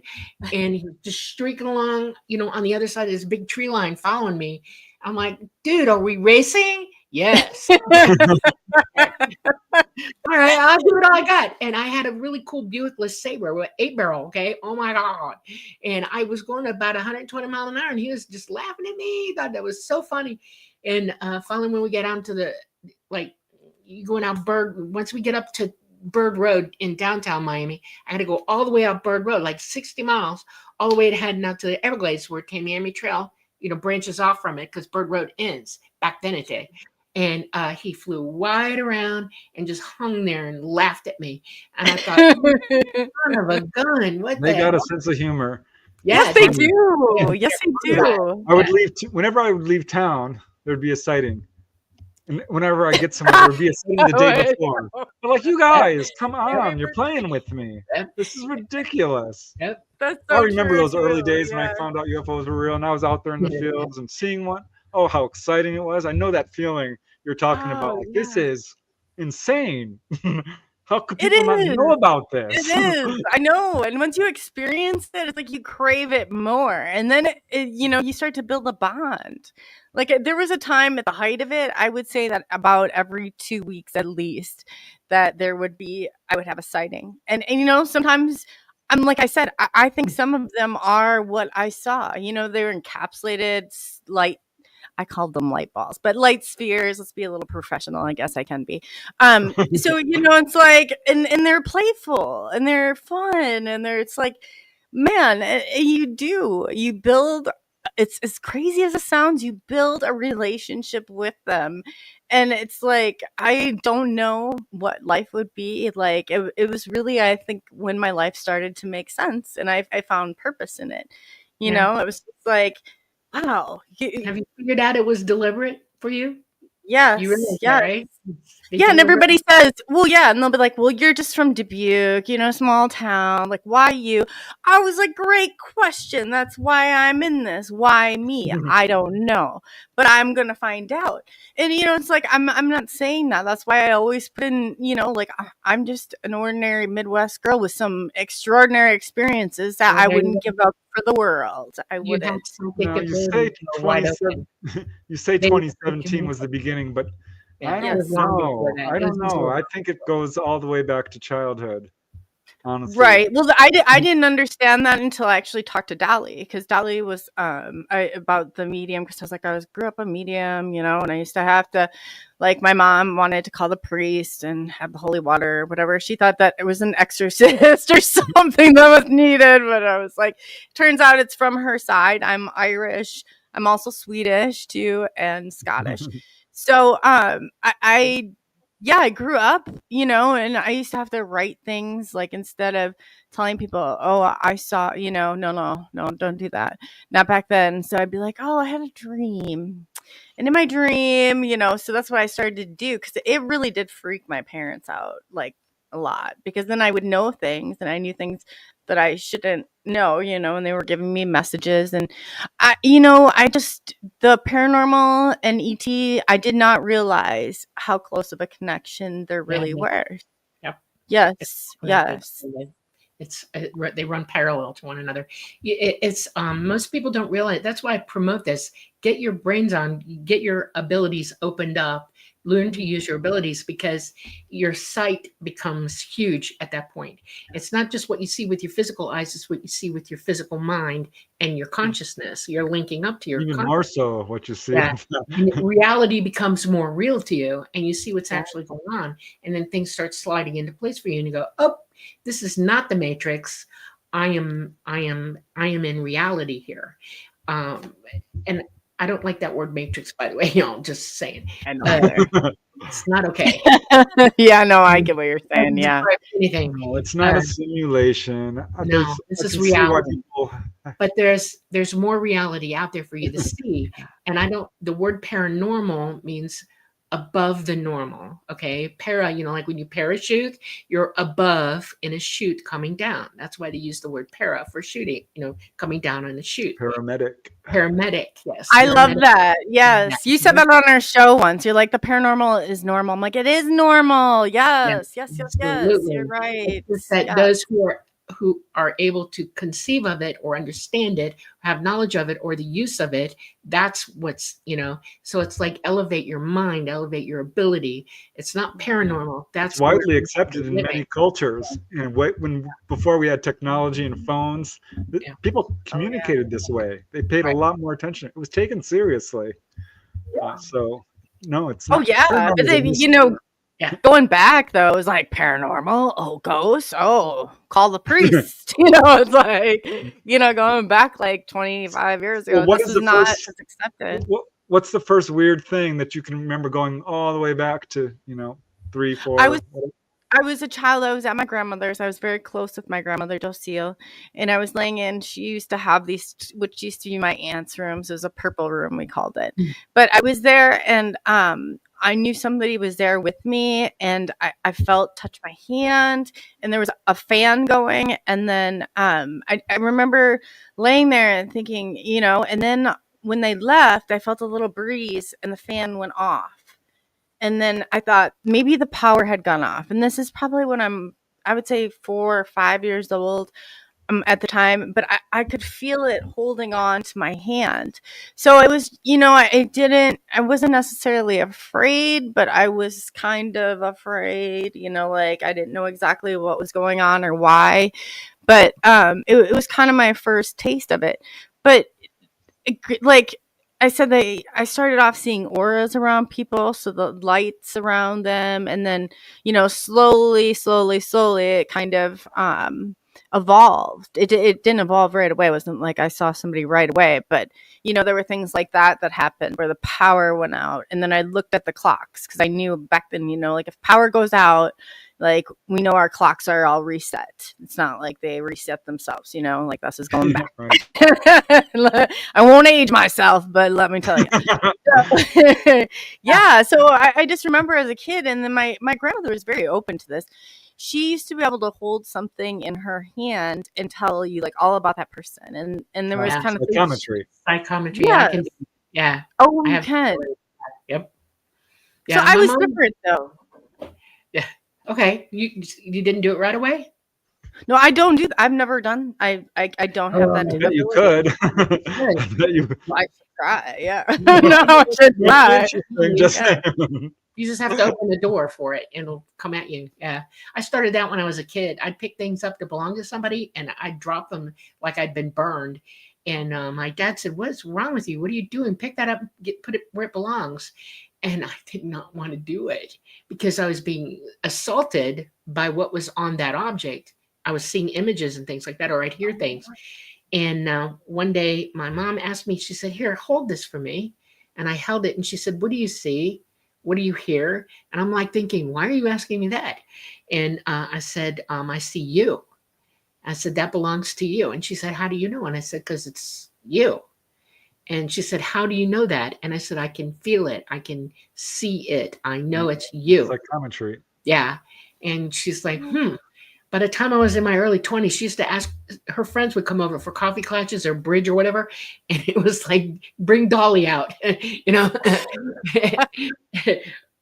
and he's just streaking along, on the other side of this big tree line following me. I'm like, dude, are we racing? Yes. All right, I'll do what I got. And I had a really cool Buick LeSabre with 8-barrel. Okay. Oh my God. And I was going about 120 miles an hour, and he was just laughing at me. He thought that was so funny. And finally, when we get down to the, like, you going out once we get up to Bird Road in downtown Miami, I had to go all the way out Bird Road, like 60 miles, all the way to heading out to the Everglades, where Tamiami Trail, branches off from it, because Bird Road ends. Back then it did. And he flew wide around and just hung there and laughed at me. And I thought, son of a gun, They got a sense of humor. Yes, they do. Yes, they do. I would leave whenever I would leave town, there would be a sighting. And whenever I get somewhere, there would be a setting the day Wait. before. They're like, you guys, come on, you're remember- playing with me. Yep. This is ridiculous. Yep. That's I so remember true, those early too, days when I yeah. found out UFOs were real and I was out there in the Yeah. fields and seeing one. Oh, how exciting it was. I know that feeling you're talking about. Oh, Like, this yeah. is insane. How could It people not is. know about this? It is. I know. And once you experience it, it's like you crave it more. And then, you start to build a bond. Like there was a time at the height of it, I would say that about every 2 weeks at least, that I would have a sighting. And sometimes, like I said, I think some of them are what I saw. They're encapsulated light. I called them light balls, but light spheres. Let's be a little professional. I guess I can be. So it's like, and they're playful and they're fun and it's like, man, you build. It's as crazy as it sounds. You build a relationship with them, and it's like I don't know what life would be like. It was really, I think, when my life started to make sense, and I found purpose in it. It was just like, wow. Have you figured out it was deliberate for you? Yes. You realize Yeah. that, right? Yeah, and everybody says, well, yeah, and they'll be like, well, you're just from Dubuque, small town. Like, why you? I was like, great question. That's why I'm in this. Why me? I don't know, but I'm gonna find out. And it's like I'm not saying that. That's why I always put in, like I'm just an ordinary Midwest girl with some extraordinary experiences that I wouldn't give up for the world. I wouldn't. No, you say 2017 was the beginning, but I don't know. I think it goes all the way back to childhood, honestly. Right. Well, I didn't understand that until I actually talked to Dolly, because Dolly was about the medium, because I was like, grew up a medium, and I used to have to, like, my mom wanted to call the priest and have the holy water or whatever. She thought that it was an exorcist or something that was needed, but I was like, turns out it's from her side. I'm Irish. I'm also Swedish too, and Scottish. So I grew up, and I used to have to write things, like, instead of telling people, oh, I saw, no, don't do that. Not back then. So I'd be like, oh, I had a dream. And in my dream, so that's what I started to do, because it really did freak my parents out, like, a lot, because then I would know things, and I knew things that I shouldn't know, and they were giving me messages. And the paranormal and ET, I did not realize how close of a connection there really were. Yep. Yes. Yes. They run parallel to one another. It's most people don't realize. That's why I promote this. Get your brains on, get your abilities opened up, learn to use your abilities, because your sight becomes huge at that point. It's not just what you see with your physical eyes, it's what you see with your physical mind and your consciousness. You're linking up to your even more so what you see. Yeah. Reality becomes more real to you, and you see what's actually going on, and then things start sliding into place for you, and you go, oh, this is not the Matrix. I am in reality here. And I don't like that word Matrix, by the way, just saying. I know. It's not okay. Yeah, no, I get what you're saying. Yeah. Anything. No, it's not a simulation. No, this is reality. But there's more reality out there for you to see. And the word paranormal means above the normal. Okay. Para, like when you parachute, you're above in a chute coming down. That's why they use the word para for shooting, coming down on the chute. Paramedic. Yes. I love that. Yes. You said that on our show once. You're like, the paranormal is normal. I'm like, it is normal. Yes. Yes. You're right. It's that those who are able to conceive of it or understand it, have knowledge of it or the use of it, that's what's, so it's like elevate your mind, elevate your ability. It's not paranormal. That's widely accepted in many cultures. And before we had technology and phones, people communicated this way. They paid a lot more attention. It was taken seriously. So no, it's not. Oh yeah, but then, going back though, it was like paranormal. Oh, ghosts. Oh, call the priest. It's like, going back like 25 years ago. Well, this is not as accepted. What's the first weird thing that you can remember going all the way back to, 3, 4? I was a child. I was at my grandmother's. I was very close with my grandmother, Docile, and I was laying in. She used to have these, which used to be my aunt's rooms. It was a purple room, we called it. But I was there, and I knew somebody was there with me, and I felt touch my hand, and there was a fan going, and then I remember laying there and thinking, and then when they left, I felt a little breeze, and the fan went off. And then I thought maybe the power had gone off. And this is probably when I would say 4 or 5 years old at the time. But I could feel it holding on to my hand. So it was, I wasn't necessarily afraid, but I was kind of afraid, like I didn't know exactly what was going on or why. But it was kind of my first taste of it. But like I said, I started off seeing auras around people, so the lights around them, and then slowly, it kind of evolved. It didn't evolve right away. It wasn't like I saw somebody right away, but there were things like that happened where the power went out, and then I looked at the clocks because I knew back then, like if power goes out, like we know our clocks are all reset. It's not like they reset themselves, like this is going back. I won't age myself, but let me tell you. So I just remember as a kid, and then my grandmother was very open to this. She used to be able to hold something in her hand and tell you like all about that person, and there was kind of psychometry. Psychometry. Yes. Yeah. Oh, you can. Yep. Yeah, so I was different though. Yeah. Okay. You didn't do it right away? No, I don't do that. I've never done. I don't have that. I bet you could. I bet you. I should try. Yeah. No, I should try. You just have to open the door for it, and it'll come at you. Yeah. I started that when I was a kid. I'd pick things up that belonged to somebody, and I'd drop them like I'd been burned. And my dad said, "What's wrong with you? What are you doing? Pick that up, put it where it belongs." And I did not want to do it because I was being assaulted by what was on that object. I was seeing images and things like that, or I'd hear things. And one day my mom asked me, she said, "Here, hold this for me." And I held it, and she said, "What do you see? What do you hear?" And I'm like thinking, why are you asking me that? And I said, "I see you." I said, "That belongs to you." And she said, "How do you know?" And I said, "Because it's you." And she said, "How do you know that?" And I said, "I can feel it. I can see it. I know it's you." Psychometry. Yeah. And she's like, By the time I was in my early 20s, she used to ask, her friends would come over for coffee clutches or bridge or whatever. And it was like, bring Dolly out,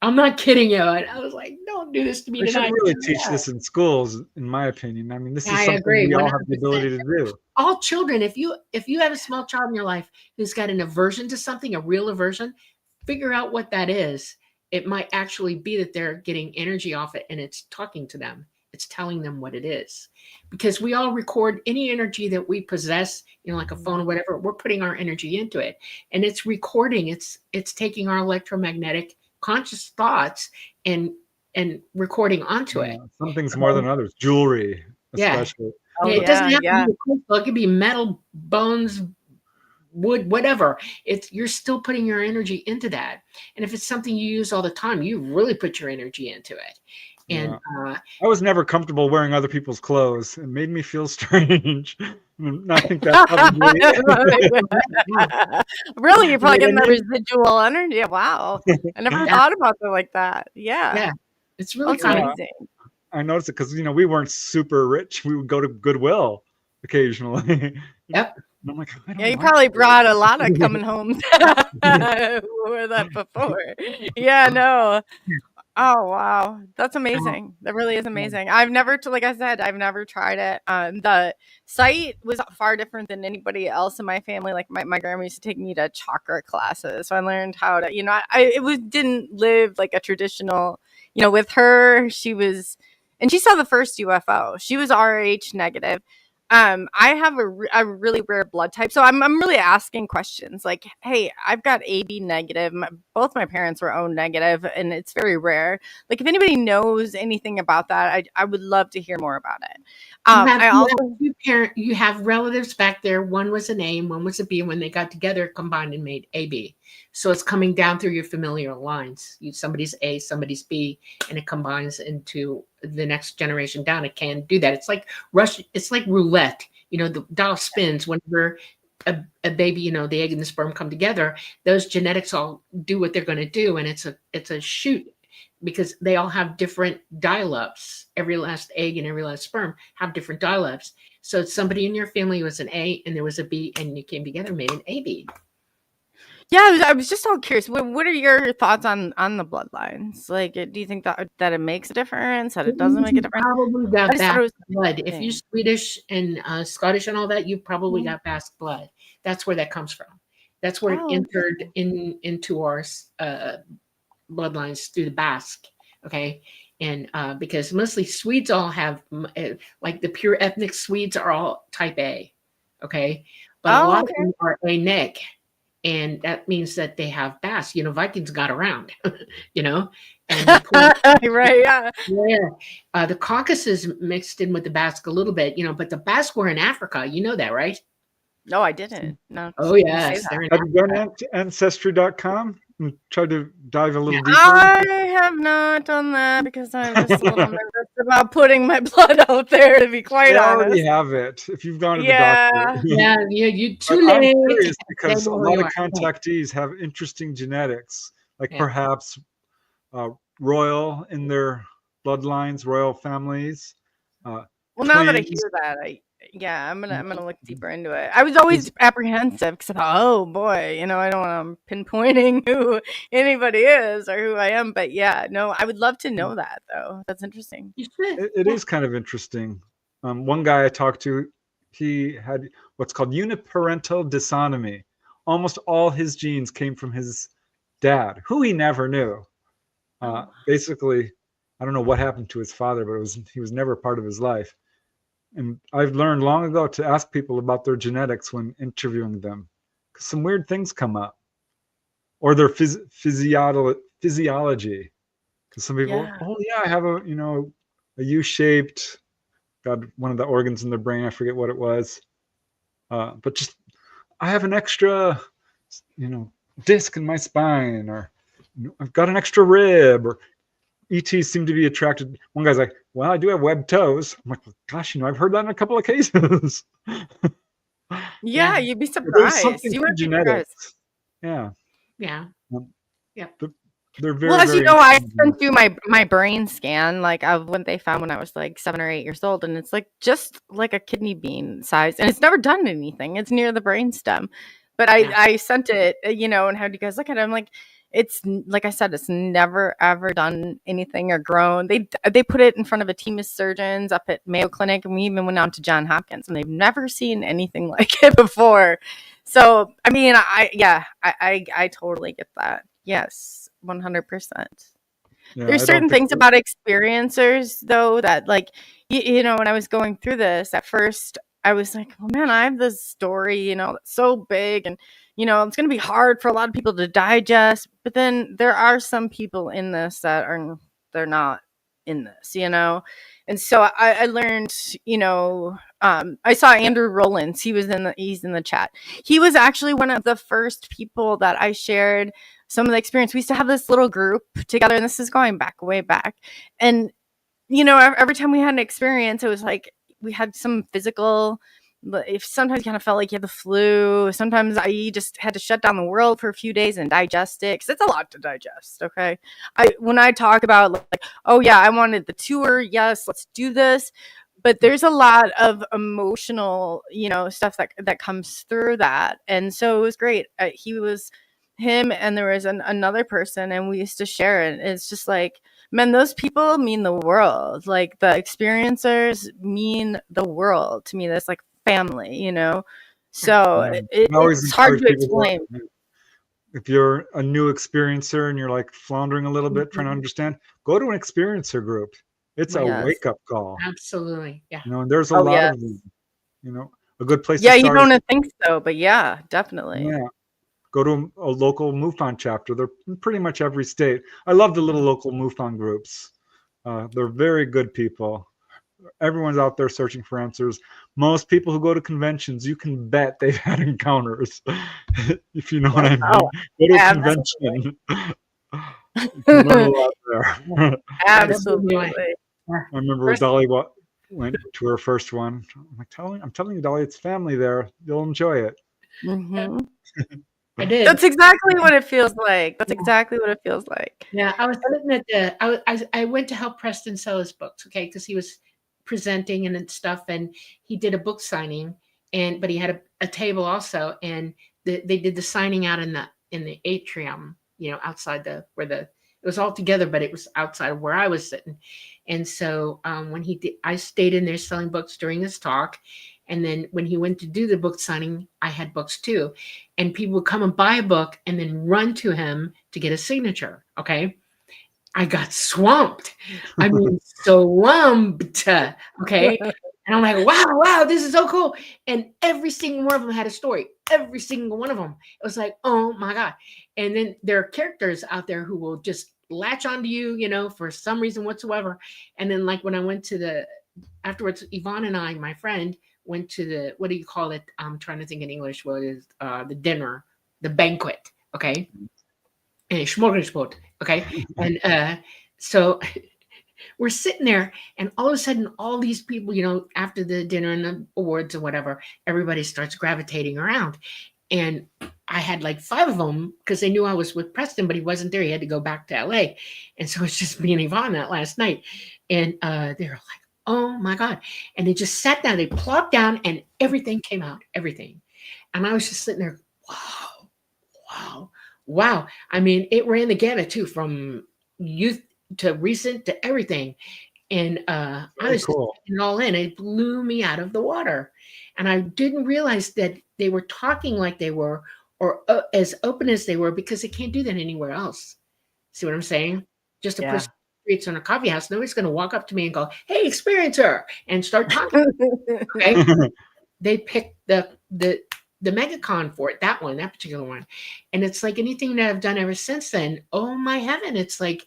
I'm not kidding you. I was like, don't do this to me They tonight. should really teach this in schools, in my opinion. I mean, this is something agree, we all have 100%. the ability to do. All children, if you have a small child in your life who's got an aversion to something, a real aversion, figure out what that is. It might actually be that they're getting energy off it, and it's talking to them. It's telling them what it is, because we all record any energy that we possess, like a phone or whatever. We're putting our energy into it, and it's recording. It's taking our electromagnetic conscious thoughts and recording onto it. Some things more than others. Jewelry, especially. Oh, It doesn't have yeah. to be crystal. It could be metal, bones, wood, whatever. You're still putting your energy into that. And if it's something you use all the time, you really put your energy into it. And I was never comfortable wearing other people's clothes. It made me feel strange. And I think that's probably really, you're probably getting that residual energy. Wow. I never thought about it like that. Yeah. It's really That's kind amazing. I noticed it because we weren't super rich. We would go to Goodwill occasionally. Yep. And I'm like, you probably brought a lot of coming home who were that before. Yeah, no. Oh, wow. That's amazing. That really is amazing. Like I said, I've never tried it. The site was far different than anybody else in my family. Like my grandma used to take me to chakra classes. So I learned how to, didn't live like a traditional, with her, and she saw the first UFO. She was RH negative. I have a really rare blood type, so I'm really asking questions like, hey, I've got AB negative. Both my parents were O negative, and it's very rare. Like, if anybody knows anything about that, I would love to hear more about it. You have relatives back there. One was an A and one was a B, and when they got together, combined and made AB. So it's coming down through your familial lines. Somebody's A, somebody's B, and it combines into the next generation down. It can do that. It's like it's like roulette. The dial spins whenever a baby, the egg and the sperm come together. Those genetics all do what they're going to do, and it's a shoot, because they all have different dial-ups. Every last egg and every last sperm have different dial-ups. So somebody in your family was an A and there was a B, and you came together and made an AB. Yeah, I was just all curious. What are your thoughts on the bloodlines? Like, do you think that it makes a difference? That it doesn't make a difference? Probably got Basque blood. If interesting. you're Swedish and Scottish and all that, you probably got Basque blood. That's where that comes from. That's where it entered into our bloodlines through the Basque. Okay. And because mostly Swedes all have, like the pure ethnic Swedes are all type A. Okay. But a lot of them are A-neg. And that means that they have Basque. Vikings got around, and right, yeah. Yeah. The Caucasus mixed in with the Basque a little bit, but the Basque were in Africa. You know that, right? No, I didn't. No. Oh, yes. Have you gone to Ancestry.com and tried to dive a little deeper? I have not done that because I'm just a little nervous about putting my blood out there, to be quite honest. I already have it. If you've gone to the doctor. You too late. I'm curious because a lot of contactees have interesting genetics, like perhaps royal in their bloodlines, royal families. Well, now that I hear that, I'm gonna look deeper into it. I was always apprehensive because I thought, oh boy, I don't want to pinpointing who anybody is or who I am, but I would love to know that though. That's interesting. It is kind of interesting. One guy I talked to, he had what's called uniparental dysautomy. Almost all his genes came from his dad, who he never knew. Basically, I don't know what happened to his father, but he was never part of his life. And I've learned long ago to ask people about their genetics when interviewing them, because some weird things come up, or their physiology. Because some people, I have a U-shaped, got one of the organs in their brain, I forget what it was, but just I have an extra, disc in my spine, or I've got an extra rib, or ETs seem to be attracted. One guy's like, well, I do have webbed toes. I'm like, well, gosh, I've heard that in a couple of cases. You'd be surprised. There's something to genetics. Yeah. They're very, well, as very you know, I went through my brain scan, like of what they found when I was like 7 or 8 years old, and it's like just like a kidney bean size, and it's never done anything. It's near the brainstem, but I sent it, and had you guys look at it. I'm like, it's like I said, it's never ever done anything or grown. They put it in front of a team of surgeons up at Mayo Clinic, and we even went on to Johns Hopkins, and they've never seen anything like it before. So I mean, I totally get that. Yes, 100%. There's certain things about experiencers though that, like, when I was going through this at first, I was like, oh man, I have this story, that's so big, and it's going to be hard for a lot of people to digest. But then there are some people in this that they're not in this, And so I learned, I saw Andrew Rollins. He's in the chat. He was actually one of the first people that I shared some of the experience. We used to have this little group together, and this is going back, way back. And, every time we had an experience, it was like we had some physical. If sometimes you kind of felt like you had the flu, sometimes I just had to shut down the world for a few days and digest it, because it's a lot to digest. Okay, when I talk about like, oh yeah, I wanted the tour, yes, let's do this, but there's a lot of emotional, stuff that comes through that, and so it was great. Him and there was another person, and we used to share it. It's just like, man, those people mean the world. Like the experiencers mean the world to me. That's like family, so it's hard to explain. If you're a new experiencer and you're like floundering a little bit, trying to understand, go to an experiencer group. It's a wake-up call. Absolutely. Yeah. And there's a lot of them, a good place to start. You don't think so, but yeah, definitely. Yeah. Go to a local MUFON chapter. They're in pretty much every state. I love the little local MUFON groups. They're very good people. everyone's out there searching for answers. Most people who go to conventions, you can bet they've had encounters. If you know what I mean. Oh, Go to a absolutely. convention. You can learn a lot there. That blew me away. Absolutely. Yeah. I remember First- Dolly went to her first one. I'm telling you, Dolly, it's family there. You'll enjoy it. Hmm. I did. That's exactly what it feels like. That's exactly what it feels like. Yeah, I was sitting at I went to help Preston sell his books, okay, because he was presenting and stuff, and he did a book signing, but he had a table also, and they did the signing out in the atrium, outside it was all together, but it was outside of where I was sitting, and so when he did, I stayed in there selling books during his talk, and then when he went to do the book signing, I had books too. And people would come and buy a book and then run to him to get a signature. Okay. I got swamped. I mean, swamped. Okay. And I'm like, wow, this is so cool. And every single one of them had a story. Every single one of them. It was like, oh my God. And then there are characters out there who will just latch onto you, for some reason whatsoever. And then, like, when I went to afterwards, Yvonne and I, my friend, went to what do you call it? I'm trying to think in English. What is the dinner, the banquet? Okay. And smorgasbord. Okay. And so we're sitting there, and all of a sudden, all these people, after the dinner and the awards or whatever, everybody starts gravitating around. And I had like 5 of them because they knew I was with Preston, but he wasn't there. He had to go back to LA. And so it's just me and Yvonne that last night. And they were like, oh my God. And they just sat down, they plopped down, and everything came out, everything. And I was just sitting there, wow. I mean, it ran the gamut too, from youth to recent to everything. And I was cool. just taking it all in. It blew me out of the water. And I didn't realize that they were talking like they were, or as open as they were, because they can't do that anywhere else. See what I'm saying? Just a person streets on a coffee house, nobody's going to walk up to me and go, hey, experiencer, and start talking. Okay. They picked the megacon for it, that particular one. And it's like anything that I've done ever since then. Oh my heaven. It's like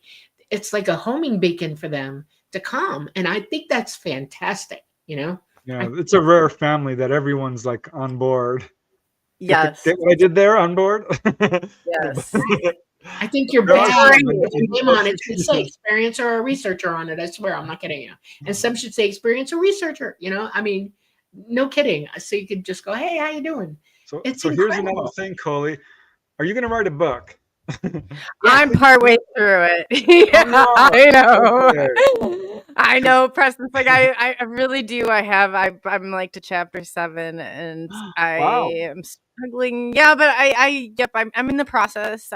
a homing beacon for them to come. And I think that's fantastic, Yeah, it's a rare family that everyone's like on board. Yes. Get what I did there, on board? Yes. I think your book name on it should say experiencer or researcher on it. I swear, I'm not kidding you. And some should say experiencer researcher. I mean, no kidding. So you could just go, hey, how you doing? So It's here's another thing, Coley. Are you going to write a book? I'm partway through it. Yeah, I know. Okay. I know, Preston's like, I really do. I'm like to chapter 7, and I am struggling. Yeah, but I'm in the process.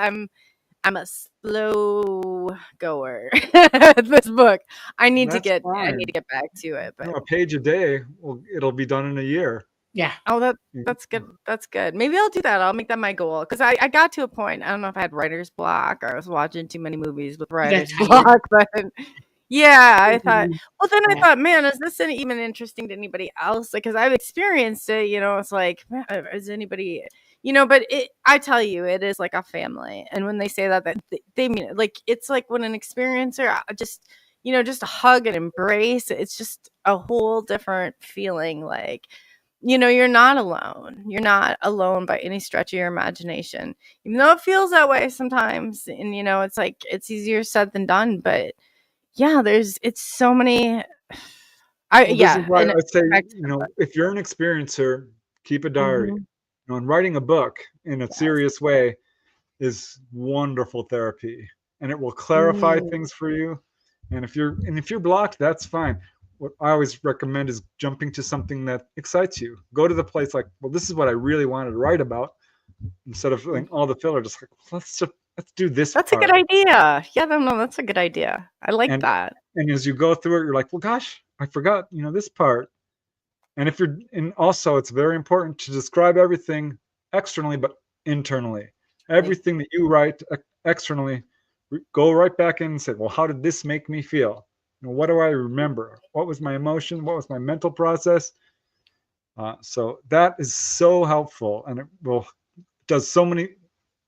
I'm a slow goer. This book, I need to get back to it. But a page a day, it'll be done in a year. Yeah. Oh, that's good. That's good. Maybe I'll do that. I'll make that my goal, because I got to a point. I don't know if I had writer's block or I was watching too many movies with writer's block, but yeah, I thought. Well, then I thought, man, is this even interesting to anybody else? Because I've experienced it. It's like, man, is anybody? But I tell you, it is like a family. And when they say that they mean it. Like, it's like when an experiencer just a hug and embrace. It's just a whole different feeling. Like, you're not alone. You're not alone by any stretch of your imagination, even though it feels that way sometimes. And, it's like, it's easier said than done. But yeah, it's so many. This is why I'd say, if you're an experiencer, keep a diary. Mm-hmm. And writing a book in a serious way is wonderful therapy, and it will clarify things for you. And if you're blocked, that's fine. What I always recommend is jumping to something that excites you. Go to the place like, well, this is what I really wanted to write about, instead of like all the filler. Just like, let's do this. That's part. A good idea. Yeah, no, that's a good idea. I like that. And as you go through it, you're like, well, gosh, I forgot, this part. And also it's very important to describe everything externally, but internally. Everything that you write externally, go right back in and say, well, how did this make me feel? What do I remember? What was my emotion? What was my mental process? So that is so helpful, and it does so many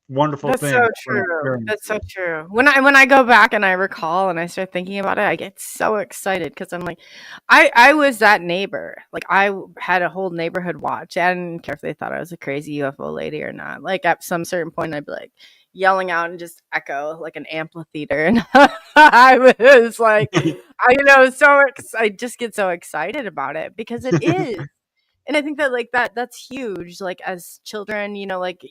wonderful That's thing so for an true. experience. That's so true. When I go back and I recall and I start thinking about it, I get so excited because I'm like, I was that neighbor. Like had a whole neighborhood watch. I didn't care if they thought I was a crazy UFO lady or not. Like at some certain point, I'd be like yelling out and just echo like an amphitheater, and I was like, I just get so excited about it because it is. And I think that like that's huge. Like as children, like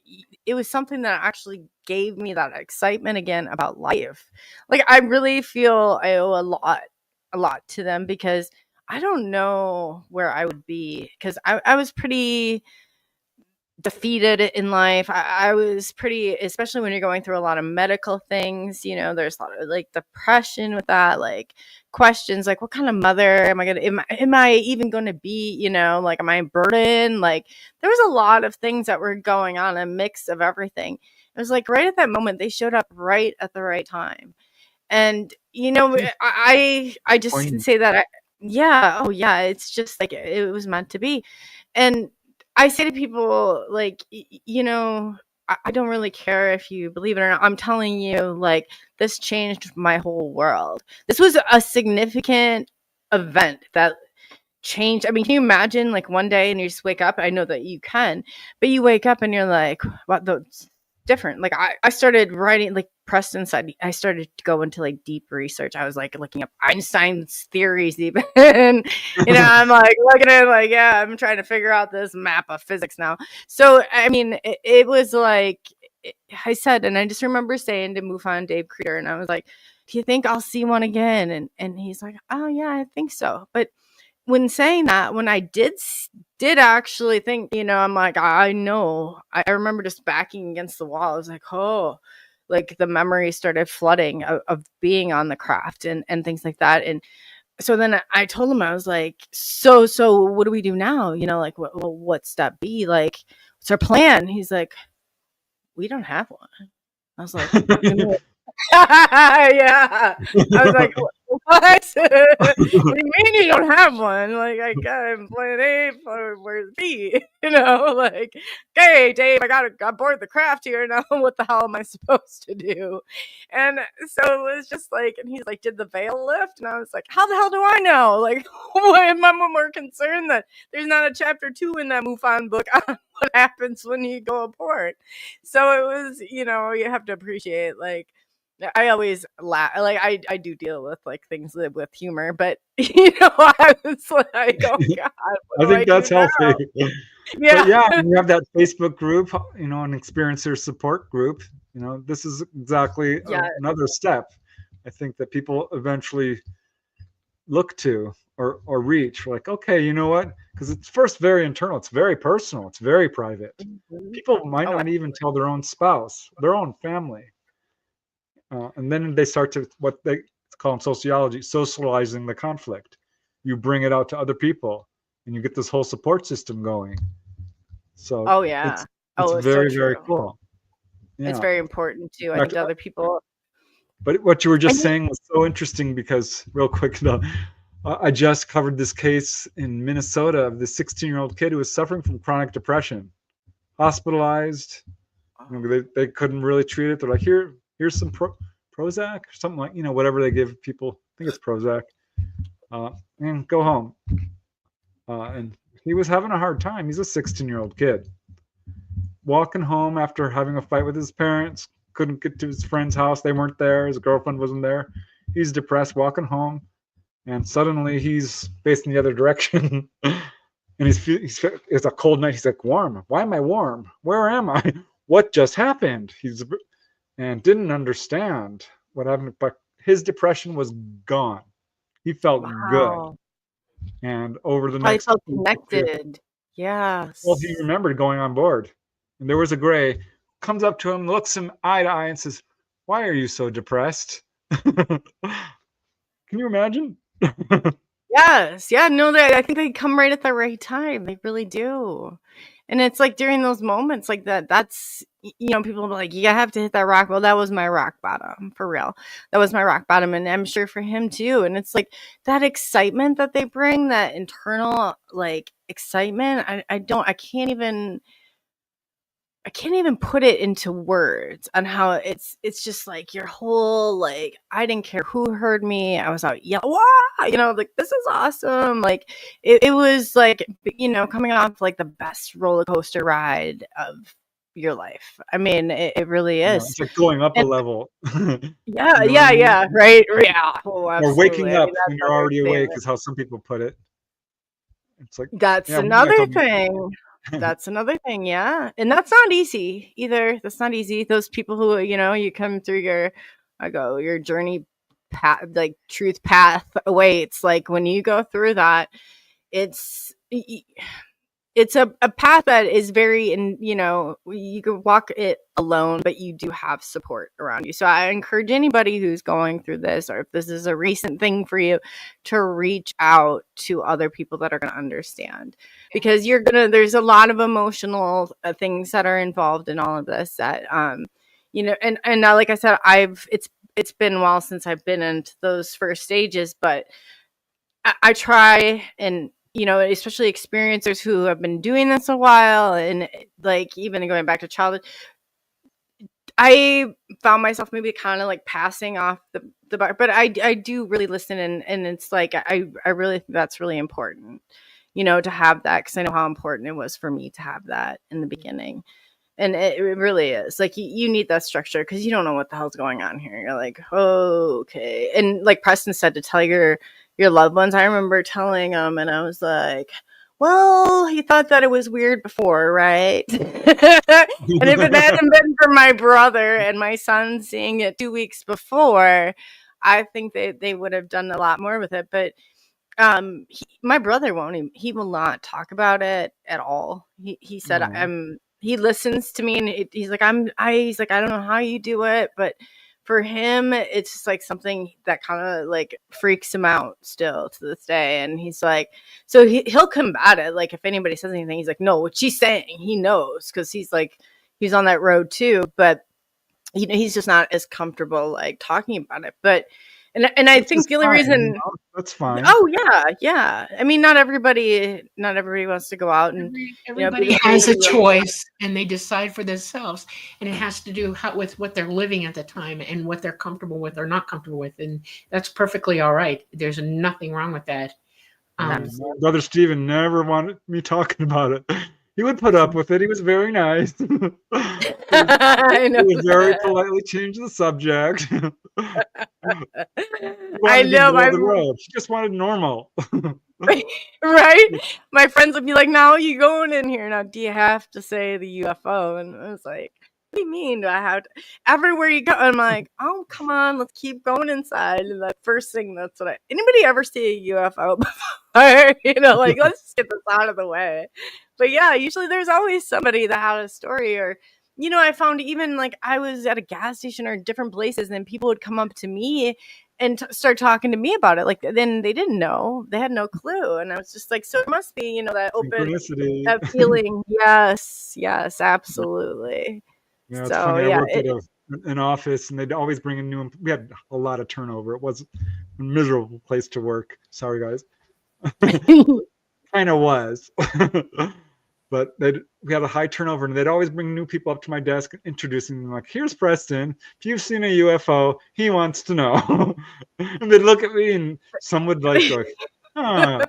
it was something that actually gave me that excitement again about life. Like I really feel I owe a lot to them because I don't know where I would be because I was pretty defeated in life. I was pretty, especially when you're going through a lot of medical things, there's a lot of like depression with that, like questions like what kind of mother am I even going to be, like am I a burden? Like there was a lot of things that were going on, a mix of everything. It was like right at that moment they showed up right at the right time. And I just can Poignant. say that yeah, oh yeah, it's just like it was meant to be. And I say to people like I don't really care if you believe it or not. I'm telling you, like, this changed my whole world. This was a significant event that changed. I mean, can you imagine like one day and you just wake up? I know that you can, but you wake up and you're like, what the different. Like I started writing, like Preston said, I started to go into like deep research. I was like looking up Einstein's theories even. I'm like looking at it like, yeah, I'm trying to figure out this map of physics now. So I mean, it was like I said, and I just remember saying to MUFON Dave Creeder, and I was like, do you think I'll see one again? And he's like, oh yeah, I think so. But when saying that, when I did actually think, I'm like, I know. I remember just backing against the wall. I was like, oh, like the memory started flooding of being on the craft and things like that. And so then I told him, I was like, so what do we do now? Like what step B? Like, what's our plan? He's like, we don't have one. I was like, yeah. I was like, what? What do you mean you don't have one? Like, I got him plan A for where's B? Like, okay, Dave, I board the craft here now. What the hell am I supposed to do? And so it was just like, and he's like, did the veil lift? And I was like, how the hell do I know? Like, why am I more concerned that there's not a chapter 2 in that MUFON book on what happens when you go aboard? So it was, you have to appreciate, like, I always laugh. Like I do deal with like things with humor, but I was like, oh God, what I do I think do that's now? healthy. Yeah. But yeah, you have that Facebook group, an experiencer support group. This is exactly Yeah. another step. I think that people eventually look to or reach. Like, okay, you know what? Because it's first very internal. It's very personal. It's very private. Mhm. People might Oh, not even tell their own spouse, their own family. And then they start to what they call in sociology, socializing the conflict. You bring it out to other people, and you get this whole support system going. So oh yeah. it's Oh, it's so very, very true. cool. It's Yeah. very important too. I think to other people. But what you were just And saying was so interesting because, real quick, though, I just covered this case in Minnesota of the 16-year-old kid who was suffering from chronic depression, hospitalized. They couldn't really treat it. They're like, here's some Prozac or something like, whatever they give people. I think it's Prozac. And go home. And he was having a hard time. He's a 16-year-old kid. Walking home after having a fight with his parents, couldn't get to his friend's house. They weren't there. His girlfriend wasn't there. He's depressed, walking home. And suddenly he's facing the other direction. And it's a cold night. He's like, warm. Why am I warm? Where am I? What just happened? And didn't understand what happened. But his depression was gone. He felt good. wow. And over the I next felt week or two, connected. Yes. well, he remembered going on board. And there was a gray, comes up to him, looks him eye to eye and says, why are you so depressed? Can you imagine? Yes. Yeah. No, I think they come right at the right time. They really do. And it's like during those moments like that, that's, people will be like, you have to hit that rock. Well, that was my rock bottom for real. That was my rock bottom. And I'm sure for him too. And it's like that excitement that they bring, that internal like excitement. I can't even I can't even put it into words on how it's just like your whole, like, I didn't care who heard me. I was out yelling, wow, like, this is awesome. Like, it was like, coming off like the best roller coaster ride of your life. I mean, it really is. It's like going up a And level. yeah, You know what I mean? yeah, right. Yeah. Oh, Or waking absolutely. I up mean, when that's you're already awake understatement. is how some people put it. It's like, That's yeah, one guy another told me. thing. That's another thing, yeah. And that's not easy either. That's not easy. Those people who, you come through your journey path, like truth path awaits. Like when you go through that, it's it's a path that is very, and you can walk it alone, but you do have support around you. So I encourage anybody who's going through this, or if this is a recent thing for you, to reach out to other people that are going to understand, because there's a lot of emotional things that are involved in all of this that and now, like I said, it's been a while since I've been into those first stages, but I try, and especially experiencers who have been doing this a while, and like even going back to childhood, I found myself maybe kind of like passing off the bar, but I do really listen, and it's like I really think that's really important, to have that, because I know how important it was for me to have that in the beginning. And it really is. Like, you need that structure, because you don't know what the hell's going on here. You're like, oh, okay. And like Preston said, to tell your loved ones. I remember telling them, and I was like, well, he thought that it was weird before, right? And if it hadn't been for my brother and my son seeing it 2 weeks before, I think they would have done a lot more with it. But my brother won't. He will not talk about it at all. He said, he listens to me, and he's like, he's like, I don't know how you do it, but for him, it's just like something that kind of like freaks him out still to this day. And he's like, so he'll combat it. Like if anybody says anything, he's like, no, what she's saying, he knows, because he's on that road too. But he's just not as comfortable like talking about it. But and I think the only reason, that's fine. Oh yeah. I mean, not everybody wants to go out, and everybody has a choice, and they decide for themselves, and it has to do with what they're living at the time and what they're comfortable with or not comfortable with, and that's perfectly all right. There's nothing wrong with that. Brother Stephen never wanted me talking about it. He would put up with it. He was very nice. I know. He would very politely change the subject. I know. She just wanted normal. Right? My friends would be like, "Now you going in here? Now, do you have to say the UFO?" And I was like, "What do you mean? Do I have to?" Everywhere you go, I'm like, "Oh, come on, let's keep going inside." And that first thing, that's what anybody ever see a UFO before? Like, let's just get this out of the way. But yeah, usually there's always somebody that had a story, or I found even like I was at a gas station or different places, and people would come up to me and start talking to me about it. Like, then they didn't know, they had no clue, and I was just like, so it must be, that open, that feeling. Yes, absolutely. Yeah, it's funny. I worked at an office, and they'd always bring in new. We had a lot of turnover. It was a miserable place to work. Sorry, guys. Kind of was. But we had a high turnover, and they'd always bring new people up to my desk, introducing them like, here's Preston. If you've seen a UFO, he wants to know. And they'd look at me, and some would like go, and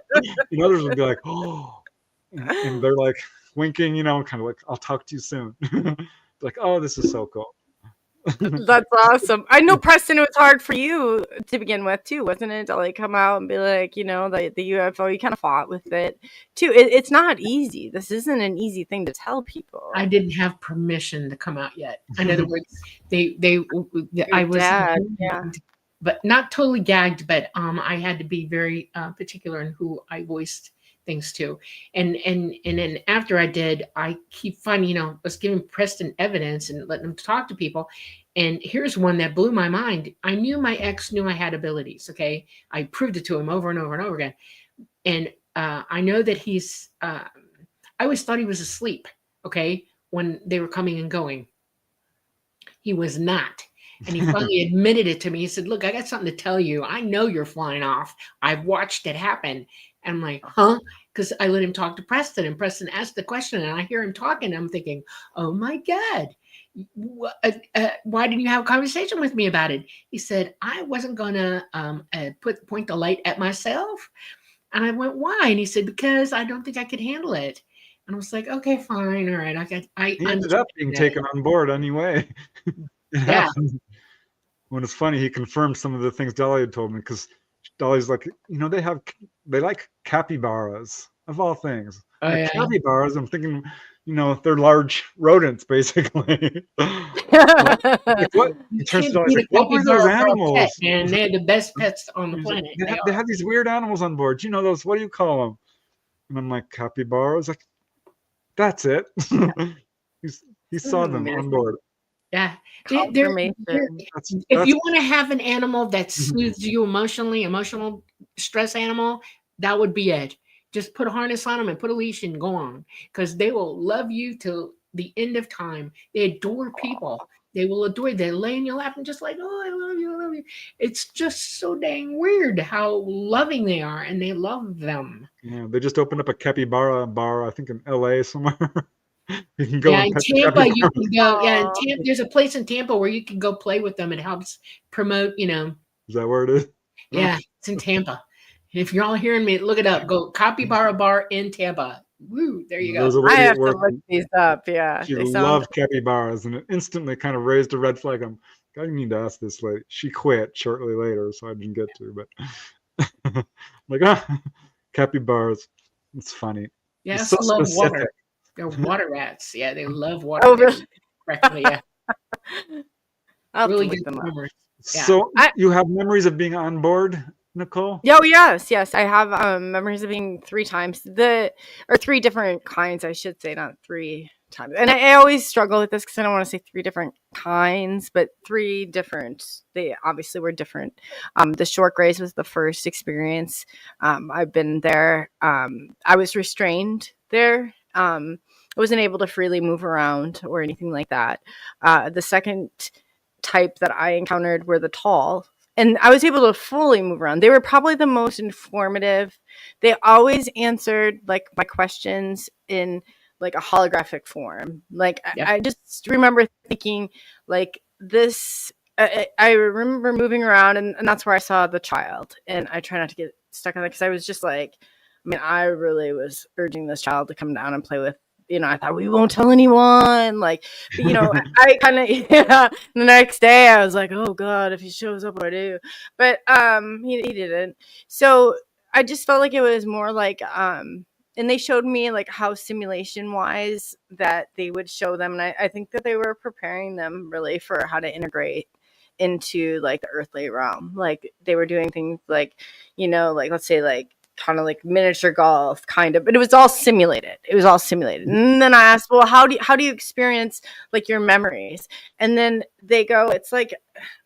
others would be like, oh. And they're like winking, kind of like, I'll talk to you soon. Like, oh, this is so cool. That's awesome. I know, Preston, it was hard for you to begin with too, wasn't it? To like come out and be like, the UFO, you kind of fought with it too. It's not easy. This isn't an easy thing to tell people. I didn't have permission to come out yet. In other words, I was gagged, but not totally gagged, but I had to be very particular in who I voiced things to. And then after I did, I keep finding, was giving Preston evidence and letting him talk to people. And here's one that blew my mind. I knew my ex knew I had abilities. Okay. I proved it to him over and over and over again. And I know that he's, I always thought he was asleep. Okay. When they were coming and going, he was not. And he finally admitted it to me. He said, "Look, I got something to tell you. I know you're flying off. I've watched it happen." And I'm like, "Huh?" Because I let him talk to Preston, and Preston asked the question, and I hear him talking. And I'm thinking, "Oh my God, why didn't you have a conversation with me about it?" He said, "I wasn't gonna point the light at myself." And I went, "Why?" And he said, "Because I don't think I could handle it." And I was like, "Okay, fine, all right, I He ended understand up being that." taken on board anyway. It Yeah. happened. When it's funny, he confirmed some of the things Dolly had told me, because Dolly's like, they like capybaras of all things. Oh Like yeah. capybaras, I'm thinking, they're large rodents basically. Like what? You He turns to can't Dolly, he's beat like, a what were those capybara for a pet, animals? man. They're the best pets on the He's like, planet. they They have, they are. have these weird animals on board. Do you know those? What do you call them? And I'm like, capybaras. Like, that's it. He's, he saw them on Amazing. board. Yeah. Confirmation. If That's you want to have an animal that soothes you emotionally, emotional stress animal, that would be it. Just put a harness on them and put a leash and go on, because they will love you till the end of time. They adore people. They will adore you. They lay in your lap and just like, "Oh, I love you, I love you." It's just so dang weird how loving they are, and they love them. Yeah, they just opened up a capybara bar, I think in LA somewhere. You can go Yeah, and in pet the Tampa, you capybara. can go. Yeah, in Aw. Tampa, there's a place in Tampa where you can go play with them. It helps promote, Is that where it is? Yeah, it's in Tampa. If you're all hearing me, look it up. Go Capybara Bar in Tampa. Woo, there you There was go. a I lady at have to work, look and these up. Yeah, she they sound. loved capybaras, and it instantly kind of raised a red flag. I need to ask this lady. She quit shortly later, so I didn't get to. But I'm like, capybaras. It's funny. Yeah, It's so also love specific. water. They're water rats. Yeah, they love water. Oh, They're really? correctly, yeah, I'll have to really look good them up. swimmers. Yeah. So you have memories of being on board, Nichole? Oh yes, yes. I have memories of being 3 times or 3 different kinds, I should say, not 3 times. And I always struggle with this because I don't want to say 3 different kinds, but 3 different. They obviously were different. The short grays was the first experience. I've been there. I was restrained there. I wasn't able to freely move around or anything like that. The second type that I encountered were the tall, and I was able to fully move around. They were probably the most informative. They always answered like my questions in like a holographic form. Like Yep. I just remember thinking like this. I remember moving around, and that's where I saw the child. And I try not to get stuck on it because I was just like, I mean, I really was urging this child to come down and play with. I thought we won't tell anyone. Like, but, I kind of yeah. The next day, I was like, oh god, if he shows up, what do I do? But he didn't. So I just felt like it was more like and they showed me like how simulation wise that they would show them, and I think that they were preparing them really for how to integrate into like the earthly realm. Like they were doing things like, like let's say like kind of like miniature golf kind of, but it was all simulated. And then I asked, well, how do you experience like your memories? And then they go, it's like,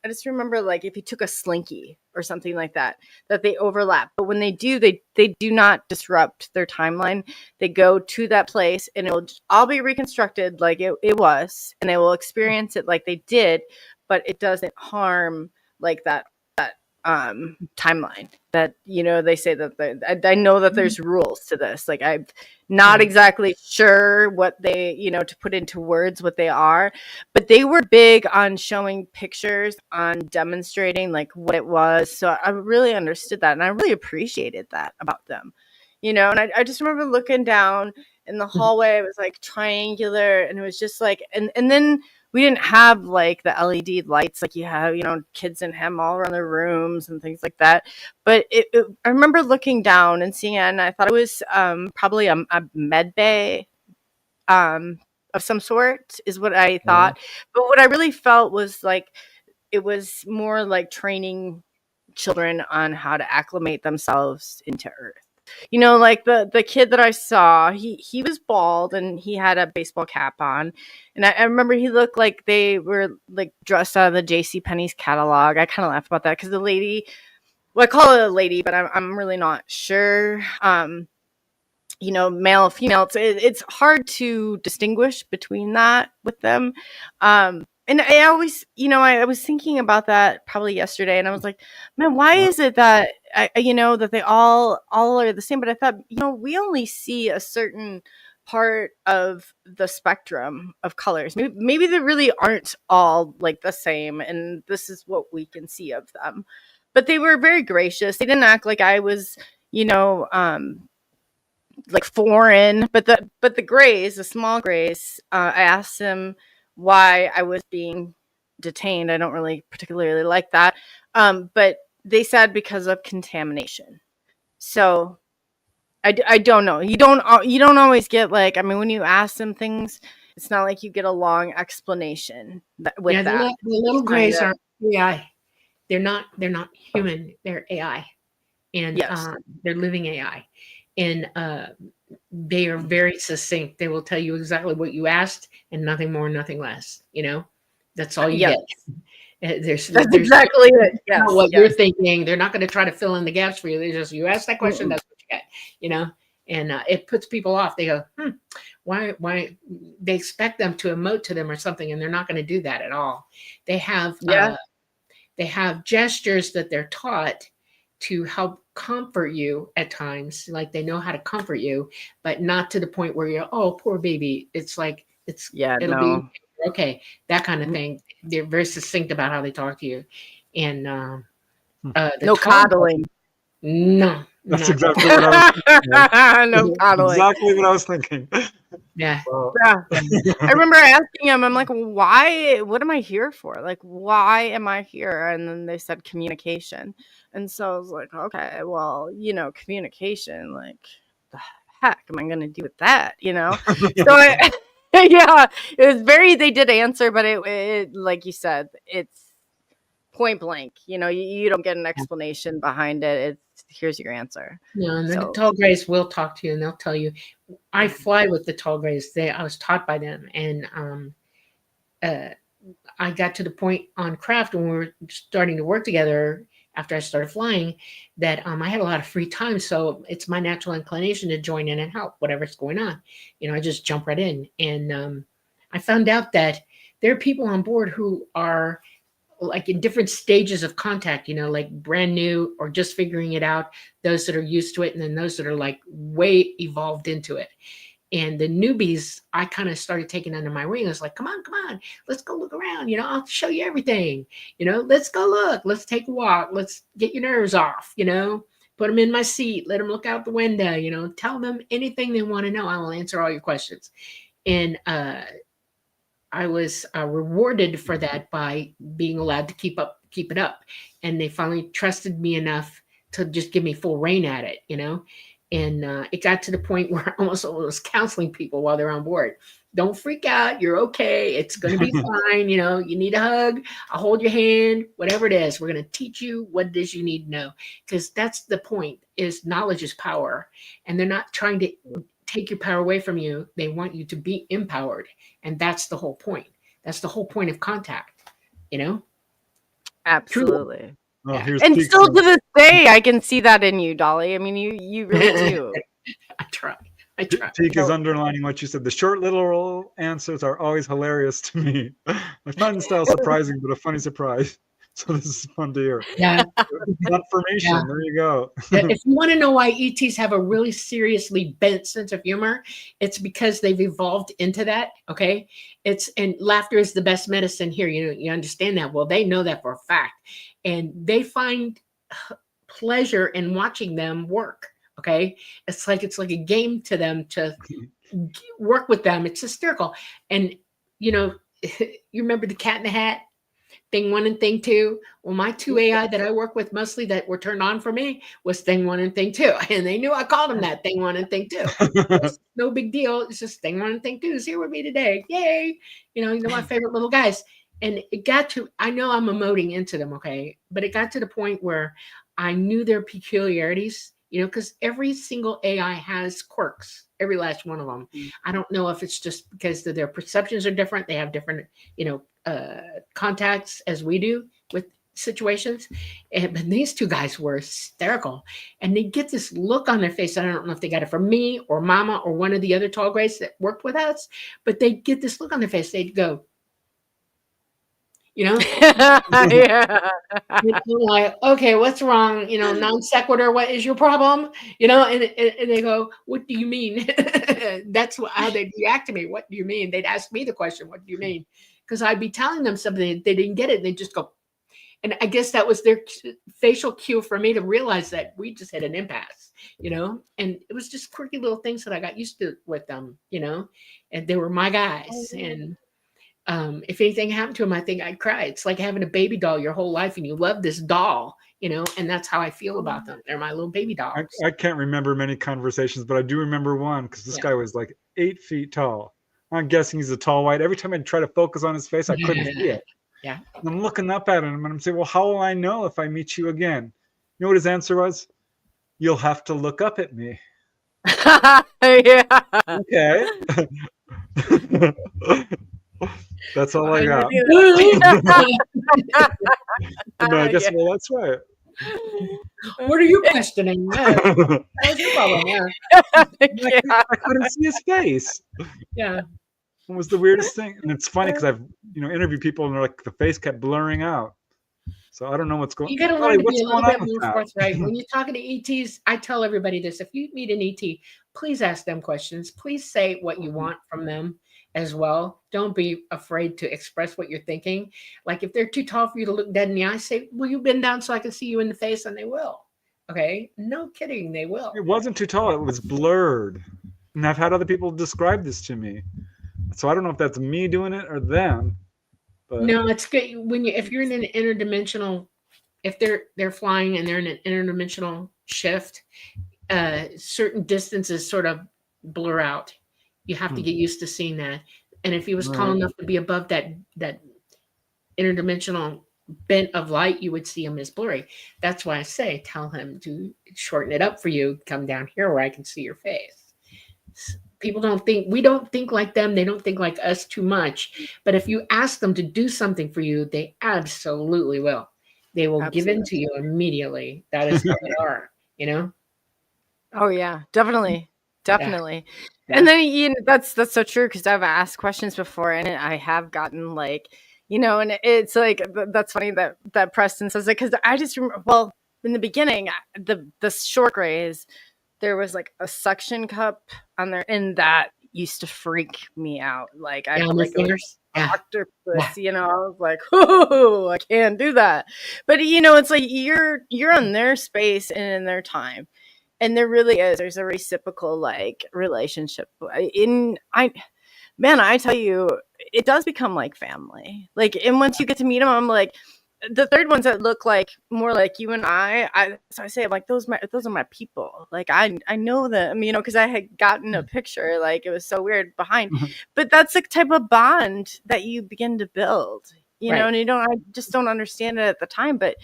I just remember like if you took a slinky or something like that they overlap, but when they do, they do not disrupt their timeline. They go to that place and it will all be reconstructed like it was, and they will experience it like they did, but it doesn't harm like that timeline that they say that I know that there's rules to this. Like I'm not exactly sure what they to put into words what they are, but they were big on showing pictures, on demonstrating like what it was. So I really understood that, and I really appreciated that about them. And I just remember looking down in the hallway. It was like triangular, and it was just like and then we didn't have like the LED lights like you have, kids in hem all around their rooms and things like that. But I remember looking down and seeing it, and I thought it was probably a med bay of some sort is what I thought. But what I really felt was like it was more like training children on how to acclimate themselves into Earth. Like the kid that I saw, he was bald and he had a baseball cap on. And I remember he looked like they were like dressed out of the JCPenney's catalog. I kind of laughed about that because the lady, well, I call it a lady, but I'm really not sure. Male, female, it's hard to distinguish between that with them. And I always, I was thinking about that probably yesterday, and I was like, man, why is it that that they all are the same? But I thought, we only see a certain part of the spectrum of colors. Maybe they really aren't all like the same, and this is what we can see of them. But they were very gracious. They didn't act like I was, like foreign. But the Grays, the small Grays, I asked them why I was being detained. I don't really particularly like that. But they said because of contamination. So I don't know. You don't always get like, I mean, when you ask them things, it's not like you get a long explanation with that. The little Grays are AI. They're not human. They're AI, and Yes. they're living AI, and they are very succinct. They will tell you exactly what you asked and nothing more, nothing less. That's all you Yes. get. There's exactly it. Yes, what you're thinking. They're not going to try to fill in the gaps for you. They just, you ask that question, that's what you get. And it puts people off. They go, why? They expect them to emote to them or something, and they're not going to do that at all. They have they have gestures that they're taught to help comfort you at times. Like they know how to comfort you, but not to the point where you're, oh, poor baby. It's like, it'll be okay. That kind of thing. They're very succinct about how they talk to you. And no coddling. No. That's exactly what I was thinking. No coddling. Exactly what I was thinking. Yeah. Well, I remember asking him, I'm like, why? What am I here for? Like, why am I here? And then they said communication. And so I was like, okay, well, communication, like, the heck am I going to do with that? So yeah, it was they did answer, but it like you said, it's point blank. You don't get an explanation behind it. It's here's your answer. No, and the tall Grays will talk to you, and they'll tell you. I fly with the tall Grays. I was taught by them, and I got to the point on craft when we were starting to work together after I started flying that I had a lot of free time. So it's my natural inclination to join in and help whatever's going on. I just jump right in. And I found out that there are people on board who are like in different stages of contact, like brand new or just figuring it out, those that are used to it, and then those that are like way evolved into it. And the newbies, I kind of started taking under my wing. I was like, come on, let's go look around. I'll show you everything. Let's go look. Let's take a walk. Let's get your nerves off. Put them in my seat. Let them look out the window. Tell them anything they want to know. I will answer all your questions. And I was rewarded for that by being allowed to keep it up. And they finally trusted me enough to just give me full reign at it, And it got to the point where I almost was counseling people while they're on board. Don't freak out. You're okay. It's going to be fine. You need a hug. I'll hold your hand, whatever it is. We're going to teach you what it is you need to know. Because that's the point, is knowledge is power. And they're not trying to take your power away from you. They want you to be empowered. And that's the whole point. That's the whole point of contact, Absolutely. well, yeah. And still to this day, I can see that in you, Dolly. I mean, you really do. I try. Teak is underlining what you said. The short little answers are always hilarious to me. I find the style surprising, but a funny surprise. So this is fun to hear. Yeah. Confirmation. Yeah. There you go. If you want to know why ETs have a really seriously bent sense of humor, it's because they've evolved into that. Okay. And laughter is the best medicine here. You understand that. Well, they know that for a fact. And they find pleasure in watching them work. Okay. It's like a game to them to work with them. It's hysterical. And, you remember the Cat in the Hat? Thing 1 and thing 2. Well, my 2 AI that I work with mostly that were turned on for me was thing 1 and thing 2. And they knew I called them that, thing 1 and thing 2. No big deal. It's just thing 1 and thing 2 is here with me today. Yay. My favorite little guys. And it got to, I know I'm emoting into them, okay? But it got to the point where I knew their peculiarities, because every single AI has quirks, every last one of them. I don't know if it's just because their perceptions are different. They have different, contacts as we do with situations. But these 2 guys were hysterical. And they get this look on their face. I don't know if they got it from me or Mama or one of the other tall Grays that worked with us, but they get this look on their face. They'd go, You know, Yeah. and I'm like, okay, what's wrong? You know, non sequitur. What is your problem? You know, and they go, what do you mean? That's how they react to me. What do you mean? They'd ask me the question, what do you mean? Because I'd be telling them something, they didn't get it. They just go, and I guess that was their facial cue for me to realize that we just hit an impasse, you know, and it was just quirky little things that I got used to with them, you know, and they were my guys. And if anything happened to him, I think I'd cry. It's like having a baby doll your whole life and you love this doll, you know, and that's how I feel about them. They're my little baby dolls. I can't remember many conversations, but I do remember one because this guy was like 8 feet tall. I'm guessing he's a tall white. Every time I'd try to focus on his face, I couldn't see it. Yeah. And I'm looking up at him and I'm saying, well, how will I know if I meet you again? You know what his answer was? You'll have to look up at me. Yeah. Okay. That's all I got. And I guess, well, that's right. What are you questioning? That was your problem. Yeah. I couldn't see his face. Yeah. It was the weirdest thing. And it's funny because I've interviewed people and they're like, the face kept blurring out. So I don't know what's going on. You got to learn to be a little bit more forthright. When you're talking to ETs, I tell everybody this. If you meet an ET, please ask them questions. Please say what you want from them as well. Don't be afraid to express what you're thinking. Like if they're too tall for you to look dead in the eye, say, will you bend down so I can see you in the face? And they will. Okay? No kidding. They will. It wasn't too tall. It was blurred. And I've had other people describe this to me. So I don't know if that's me doing it or them. But no, it's good when if you're in an interdimensional, if they're flying and they're in an interdimensional shift, certain distances sort of blur out. You have to get used to seeing that. And if he was tall enough to be above that interdimensional bent of light, you would see him as blurry. That's why I say, tell him to shorten it up for you. Come down here where I can see your face. People we don't think like them. They don't think like us too much. But if you ask them to do something for you, they absolutely will. They will give in to you immediately. That is how they are, you know? Oh yeah, definitely. Definitely. Yeah. And then that's so true because I've asked questions before and I have gotten like, and it's like that's funny that Preston says it because I just remember, well, in the beginning, the short grays, there was like a suction cup on there, and that used to freak me out. Like I feel like it was octopus, I was like, oh, I can't do that. But it's like you're on their space and in their time. And there's a reciprocal like relationship. I tell you, it does become like family. Like, and once you get to meet them, I'm like, the third ones that look like more like you and so I say, I'm like, those are my people. Like, I know them, because I had gotten a picture, like it was so weird behind, but that's the type of bond that you begin to build, and I just don't understand it at the time, but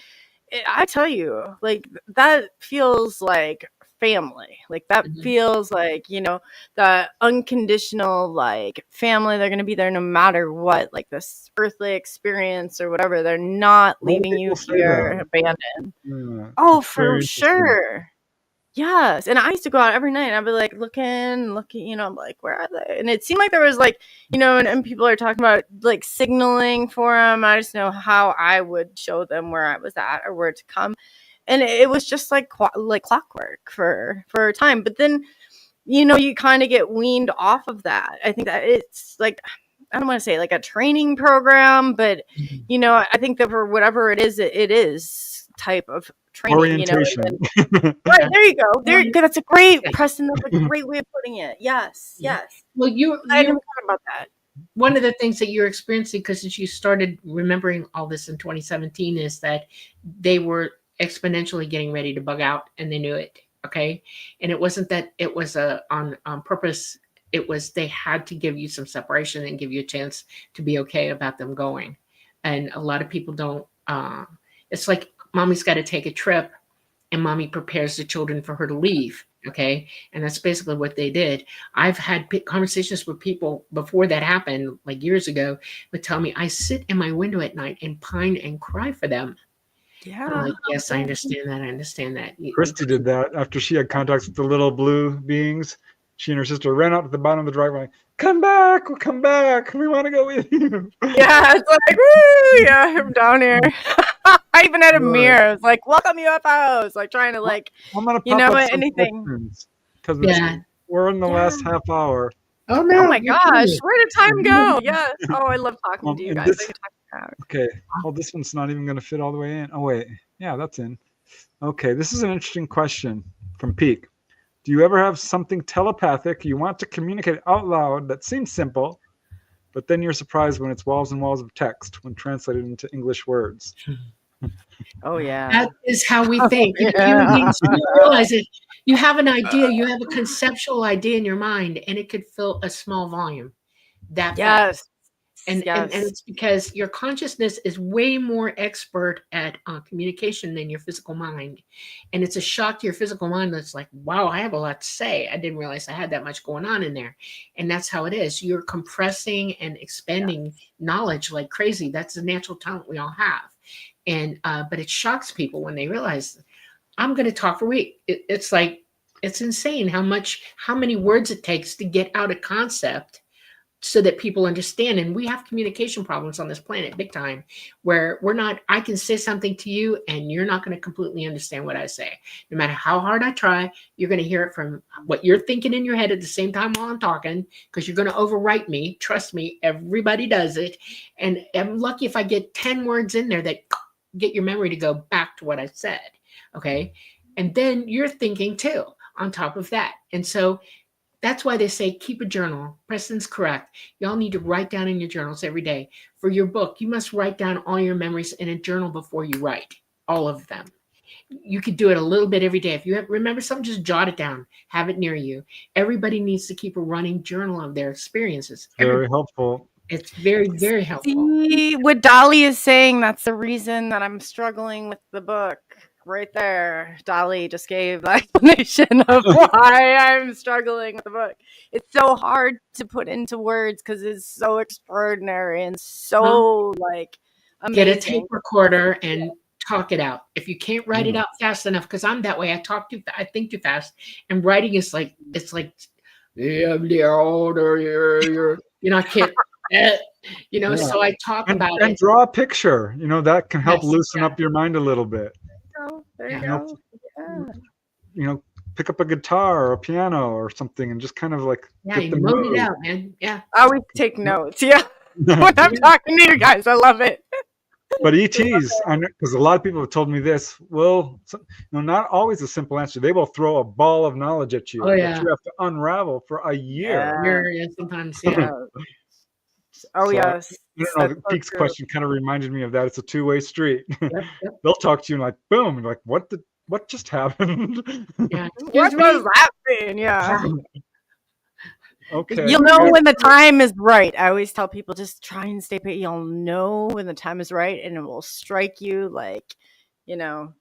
I tell you, like, that feels like family. Like that feels like, the unconditional like family. They're going to be there no matter what, like this earthly experience or whatever. They're not leaving you here abandoned. Yeah. Oh, for sure. Yes. And I used to go out every night and I'd be like looking, I'm like, where are they? And it seemed like there was like, and people are talking about like signaling for them. I just know how I would show them where I was at or where to come. And it was just like clockwork for a time. But then, you kind of get weaned off of that. I think that it's like, I don't want to say like a training program, but, I think that for whatever it is type of training. Orientation. Right, there you go. That's a great, Preston, that's a great way of putting it. Yes, yes. Well, I didn't talk about that. One of the things that you're experiencing, because since you started remembering all this in 2017, is that they were exponentially getting ready to bug out and they knew it. Okay. And it wasn't that it was on purpose. It was, they had to give you some separation and give you a chance to be okay about them going. And a lot of people don't, it's like mommy's got to take a trip and mommy prepares the children for her to leave. Okay. And that's basically what they did. I've had conversations with people before that happened, like years ago, would tell me, I sit in my window at night and pine and cry for them. Yeah. I'm like, yes, I understand that. I understand that. Christy did that after she had contacts with the little blue beings. She and her sister ran out to the bottom of the driveway. come back, we'll come back. We want to go with you. Yeah, it's like, woo, yeah, I'm down here. I even had a Right. mirror. It's like, welcome UFOs. Like trying to like, I'm gonna you pop know, up some anything. questions because Yeah. we're in the Yeah. last half hour. Oh no. Oh my you're gosh, kidding. where did time go? Yeah. Oh, I love talking to you and guys. this- I could talk about it. Okay. Oh, this one's not even gonna fit all the way in. Oh wait, yeah, that's in. Okay, this is an interesting question from Peak. Do you ever have something telepathic you want to communicate out loud that seems simple, but then you're surprised when it's walls and walls of text when translated into English words? Oh yeah. That is how we think. Yeah. Human beings, you don't realize it. You have an idea, you have a conceptual idea in your mind, and it could fill a small volume. That fast. Yes. And Yes. it's because your consciousness is way more expert at communication than your physical mind. And it's a shock to your physical mind that's like, wow, I have a lot to say. I didn't realize I had that much going on in there. And that's how it is. You're compressing and expanding knowledge like crazy. That's the natural talent we all have. And but it shocks people when they realize I'm going to talk for a week. It's like, it's insane how many words it takes to get out a concept so that people understand. And we have communication problems on this planet big time, where I can say something to you and you're not going to completely understand what I say. No matter how hard I try, you're going to hear it from what you're thinking in your head at the same time while I'm talking, because you're going to overwrite me. Trust me, everybody does it. And I'm lucky if I get 10 words in there that get your memory to go back to what I said. Okay. And then you're thinking too on top of that. And so that's why they say keep a journal. Preston's correct. Y'all need to write down in your journals every day. For your book, you must write down all your memories in a journal before you write, all of them. You could do it a little bit every day. If you remember something, just jot it down. Have it near you. Everybody needs to keep a running journal of their experiences. Very helpful. It's very, very helpful. See what Dolly is saying. That's the reason that I'm struggling with the book. Right there, Dolly just gave the explanation of why I'm struggling with the book. It's so hard to put into words because it's so extraordinary and so like amazing. Get a tape recorder and talk it out. If you can't write it out fast enough, because I'm that way, I think too fast, and writing is like, it's like, I can't. So I talk about and it. draw a picture. That can help Yes, loosen up your mind a little bit. There you Yeah. go. Yeah. Pick up a guitar or a piano or something and just kind of like Yeah, get you the moan mood. it out, man. Yeah. I always take notes. Yeah. When I'm talking to you guys, I love it. But ETs, I know, because a lot of people have told me this. Well, not always a simple answer. They will throw a ball of knowledge at you that you have to unravel for a year. Yeah, sometimes, yeah. Oh, So, yes. I don't know. Pete's question kind of reminded me of that. It's a two-way street. They'll talk to you and like, boom, and like, what just happened? Yeah. What was that thing? Yeah. Okay. You'll know when the time is right. I always tell people just try and stay patient. You'll know when the time is right, and it will strike you like, you'll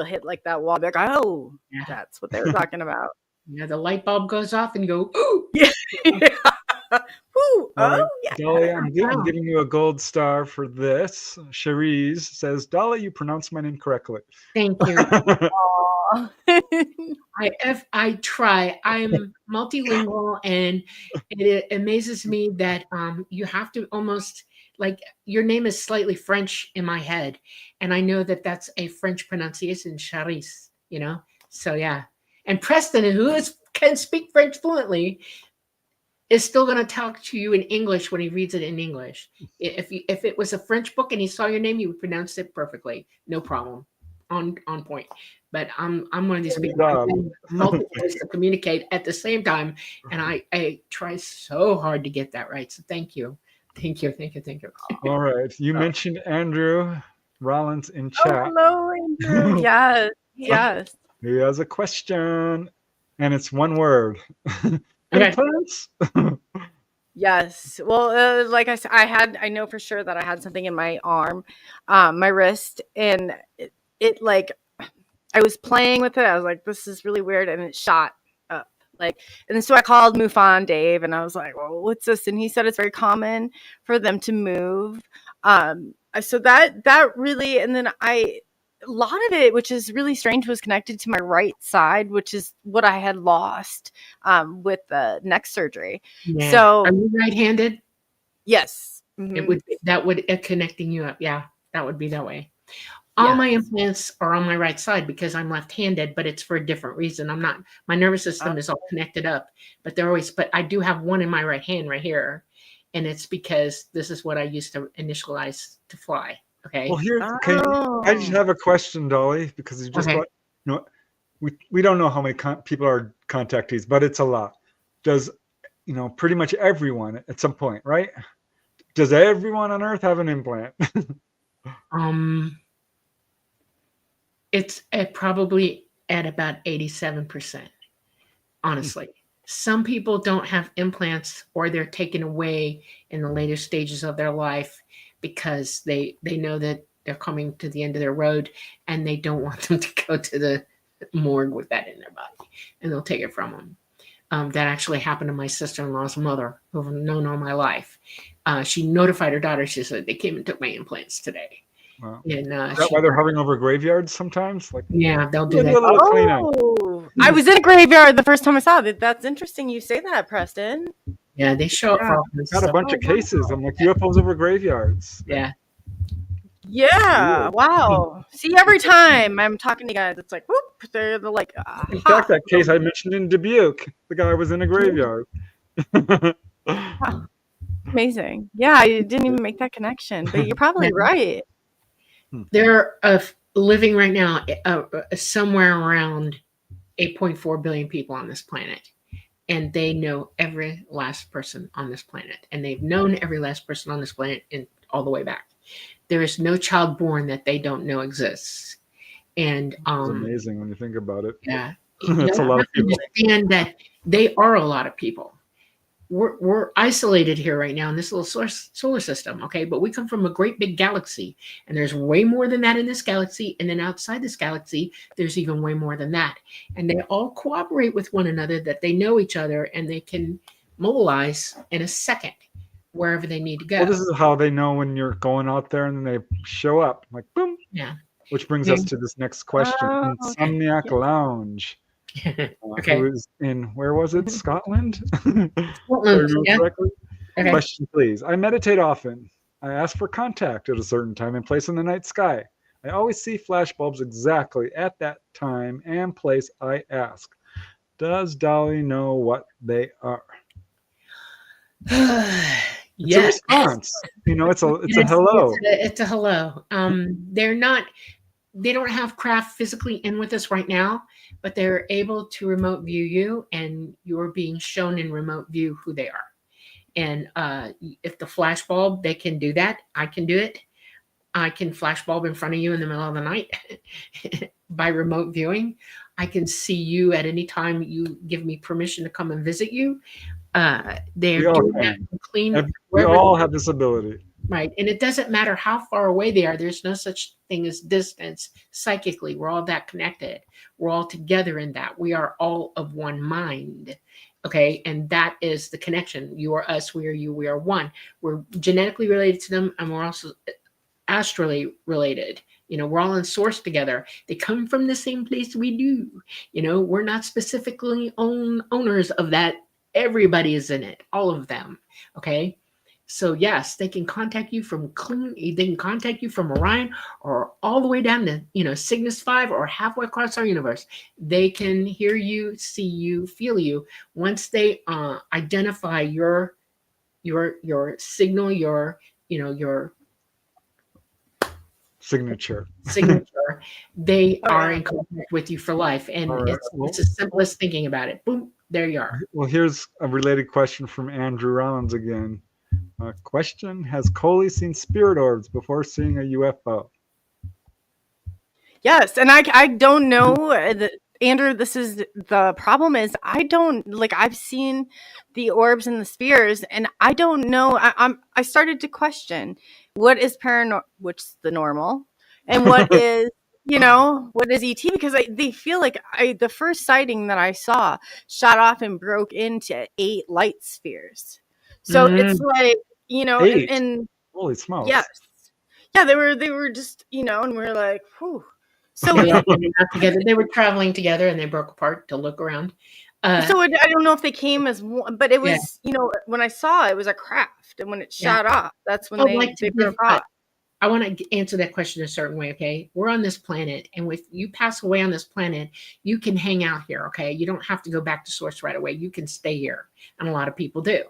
hit like that wall. Like, oh, that's what they were talking about. Yeah, the light bulb goes off and you go, ooh. Yeah. Ooh, Right. oh, yeah. Dolly, I'm giving you a gold star for this. Cherise says, Dolly, you pronounced my name correctly. Thank you. I try. I'm multilingual, and it amazes me that you have to almost, like, your name is slightly French in my head, and I know that that's a French pronunciation, Charisse, So yeah, and Preston, who can speak French fluently, is still going to talk to you in English when he reads it in English. If it was a French book and he saw your name, he would pronounce it perfectly, no problem, on point. But I'm one of these people who multiple ways to communicate at the same time, and I try so hard to get that right. So thank you. All right, you mentioned Andrew Rollins in chat. Hello, Andrew. Yes. He has a question, and it's one word. Okay. Implants? Yes. Well, like I said, I know for sure that I had something in my arm, my wrist, and it like, I was playing with it. I was like, this is really weird. And it shot up and so I called MUFON Dave and I was like, well, what's this? And he said, it's very common for them to move. So that really, and then a lot of it, which is really strange, was connected to my right side, which is what I had lost with the neck surgery. Yeah. So Are you right-handed? yes. That would connecting you up. Yeah, that would be that way. All my implants are on my right side because I'm left-handed, but it's for a different reason. My nervous system is all connected up, but I do have one in my right hand right here. And it's because this is what I used to initialize to fly. Okay. Well, I just have a question, Dolly, because you just brought, we don't know how many people are contactees, but it's a lot. Does, pretty much everyone at some point, right? Does everyone on Earth have an implant? It's probably at about 87%, honestly. Some people don't have implants, or they're taken away in the later stages of their life because they know that they're coming to the end of their road and they don't want them to go to the morgue with that in their body, and they'll take it from them. That actually happened to my sister-in-law's mother, who I've known all my life. She notified her daughter. She said, they came and took my implants today. Wow. And is that why they're hovering over graveyards sometimes? Yeah, they'll do that. A little clean out. I was in a graveyard the first time I saw it. That's interesting you say that, Preston. Yeah, they show up. Got a bunch of cases. I'm like, UFOs over graveyards. Yeah. Yeah. Wow. See, every time I'm talking to you guys, it's like, whoop, they're like, in fact, that case I mentioned in Dubuque, the guy was in a graveyard. Amazing. Yeah, I didn't even make that connection, but you're probably right. They're living right now somewhere around 8.4 billion people on this planet. And they know every last person on this planet. And they've known every last person on this planet all the way back. There is no child born that they don't know exists. And it's amazing when you think about it. Yeah. That's a lot of people. Understand that they are a lot of people. We're isolated here right now in this little solar system, okay? But we come from a great big galaxy, and there's way more than that in this galaxy. And then outside this galaxy, there's even way more than that. And they all cooperate with one another, that they know each other, and they can mobilize in a second wherever they need to go. Well, this is how they know when you're going out there, and then they show up, like boom. Yeah. Which brings us to this next question: Insomniac Lounge. Okay. Who is in, where was it? Scotland? Scotland, yeah. Okay. Question, please. I meditate often. I ask for contact at a certain time and place in the night sky. I always see flash bulbs exactly at that time and place I ask. Does Dolly know what they are? It's a response. It's a hello. It's a hello. They don't have craft physically in with us right now, but they're able to remote view you, and you're being shown in remote view who they are. And if the flash bulb, they can do that. I can do it. I can flash bulb in front of you in the middle of the night by remote viewing. I can see you at any time you give me permission to come and visit you. They're doing that clean. We all have this ability. Right. And it doesn't matter how far away they are. There's no such thing as distance psychically. We're all that connected. We're all together in that. We are all of one mind. Okay. And that is the connection. You are us. We are you. We are one. We're genetically related to them. And we're also astrally related. We're all in source together. They come from the same place we do. We're not specifically owners of that. Everybody is in it. All of them. Okay. So yes, they can contact you from they can contact you from Orion, or all the way down to, Cygnus 5, or halfway across our universe. They can hear you, see you, feel you. Once they identify your signal, your signature, they are in contact with you for life. And it's the simplest thinking about it. Boom, there you are. Well, here's a related question from Andrew Rollins again. Question: has Coley seen spirit orbs before seeing a UFO? Yes, and I don't know, Andrew. This is the problem: is I don't I've seen the orbs and the spheres, and I don't know. I started to question what is what's the normal, and what is what is ET, because they feel like the first sighting that I saw shot off and broke into 8 light spheres. So it's like, 8. and holy smokes. Yes. Yeah, they were just, and we're like, whew. So They were hanging out together. They were traveling together, and they broke apart to look around. I don't know if they came as one, but it Yeah. was, when I saw it was a craft, and when it Yeah. shot off, that's when I'd like to they broke off. I want to answer that question a certain way, okay? We're on this planet, and if you pass away on this planet, you can hang out here, okay? You don't have to go back to source right away. You can stay here, and a lot of people do.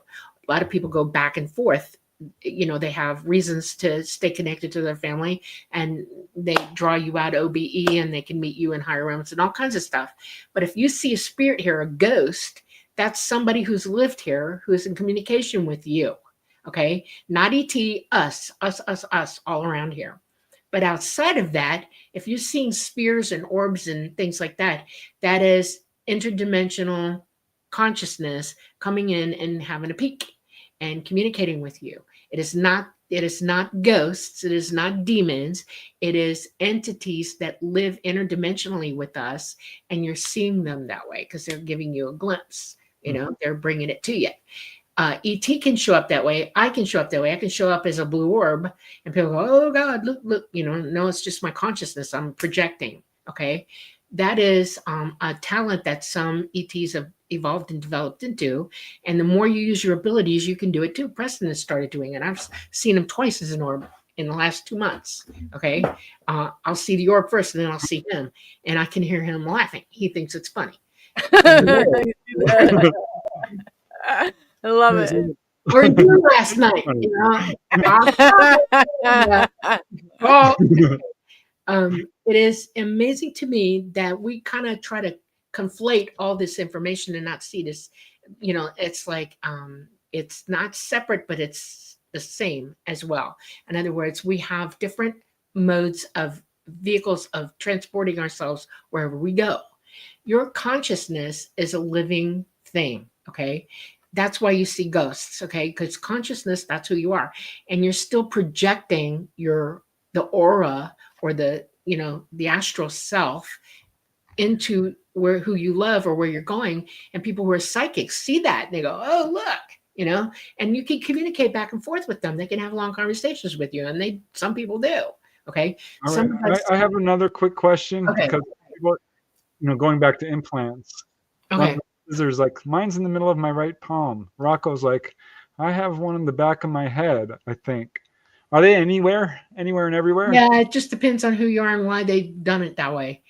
A lot of people go back and forth. They have reasons to stay connected to their family, and they draw you out OBE, and they can meet you in higher realms and all kinds of stuff. But if you see a spirit here, a ghost, that's somebody who's lived here, who is in communication with you. Okay, not ET, us, all around here. But outside of that, if you're seeing spheres and orbs and things like that, that is interdimensional consciousness coming in and having a peek and communicating with you. It is not ghosts, it is not demons, it is entities that live interdimensionally with us, and you're seeing them that way because they're giving you a glimpse. They're bringing it to you. ET can show up that way. I can show up that way. I can show up as a blue orb, and people go, "Oh God, look!" No, it's just my consciousness. I'm projecting. Okay, that is a talent that some ETs have evolved and developed into. And the more you use your abilities, you can do it too. Preston has started doing it. I've seen him twice as an orb in the last 2 months. Okay, I'll see the orb first, and then I'll see him, and I can hear him laughing. He thinks it's funny. I love it. We're doing last night. It is amazing to me that we kind of try to conflate all this information and not see this. It's like it's not separate, but it's the same as well. In other words, we have different modes of vehicles of transporting ourselves wherever we go. Your consciousness is a living thing. Okay. That's why you see ghosts, okay? Because consciousness, that's who you are. And you're still projecting the aura or the astral self into who you love or where you're going. And people who are psychics see that and they go, "Oh, look," and you can communicate back and forth with them. They can have long conversations with you, and some people do. Okay. Right. I have another quick question, okay. Because people, going back to implants. Okay. There's like, mine's in the middle of my right palm. Rocco's like, I have one in the back of my head, I think. Are they anywhere and everywhere? Yeah, it just depends on who you are and why they've done it that way.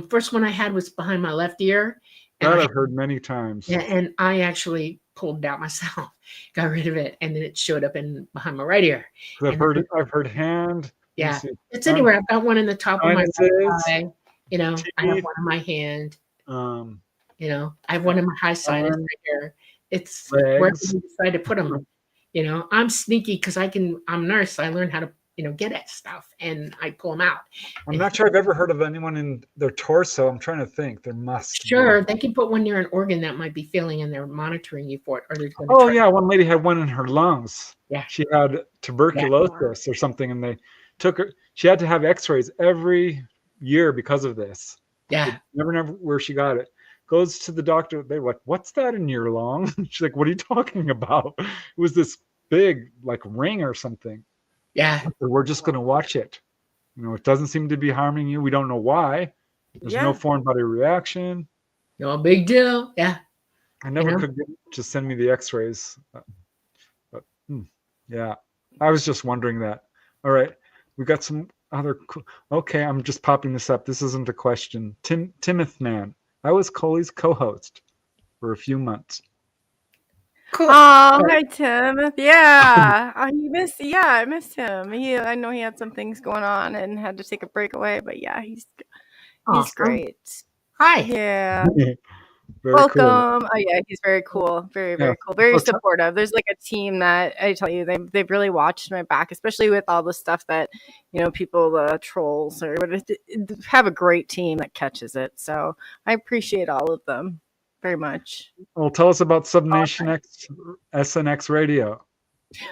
First one I had was behind my left ear. That I've heard many times. Yeah, and I actually pulled it out myself, got rid of it, and then it showed up behind my right ear. I've heard hand. Yeah, it's anywhere. I've got one in the top of my left eye. I have one in my hand. I have one in my high side. It's right here. It's where you decide to put them. I'm sneaky because I'm a nurse. I learned how to, get at stuff, and I pull them out. I'm not sure I've ever heard of anyone in their torso. I'm trying to think. There must Sure, they can put one near an organ that might be failing, and they're monitoring you for it. Or they're one lady had one in her lungs. Yeah, she had tuberculosis or something, and they took her. She had to have X-rays every year because of this. Yeah, never where she got it. Goes to the doctor. They're like, "What's that in your lung?" She's like, "What are you talking about?" It was this big like ring or something. Yeah, we're just going to watch it. It doesn't seem to be harming you. We don't know why. There's no foreign body reaction. No big deal. Yeah. I never could get to send me the X-rays. But yeah, I was just wondering that. All right, we got some other. Okay, I'm just popping this up. This isn't a question. Timothy Man. I was Coley's co-host for a few months. Cool. Oh, hi Tim. Yeah. I missed him. I know he had some things going on and had to take a break away, but yeah, he's awesome. Great. Hi. Yeah. Welcome. Cool. Oh yeah, he's very cool. Very cool. Very supportive. There's like a team that I tell you, they've really watched my back, especially with all the stuff that people trolls or have a great team that catches it. So I appreciate all of them very much. Well, tell us about Subnation X SNX Radio.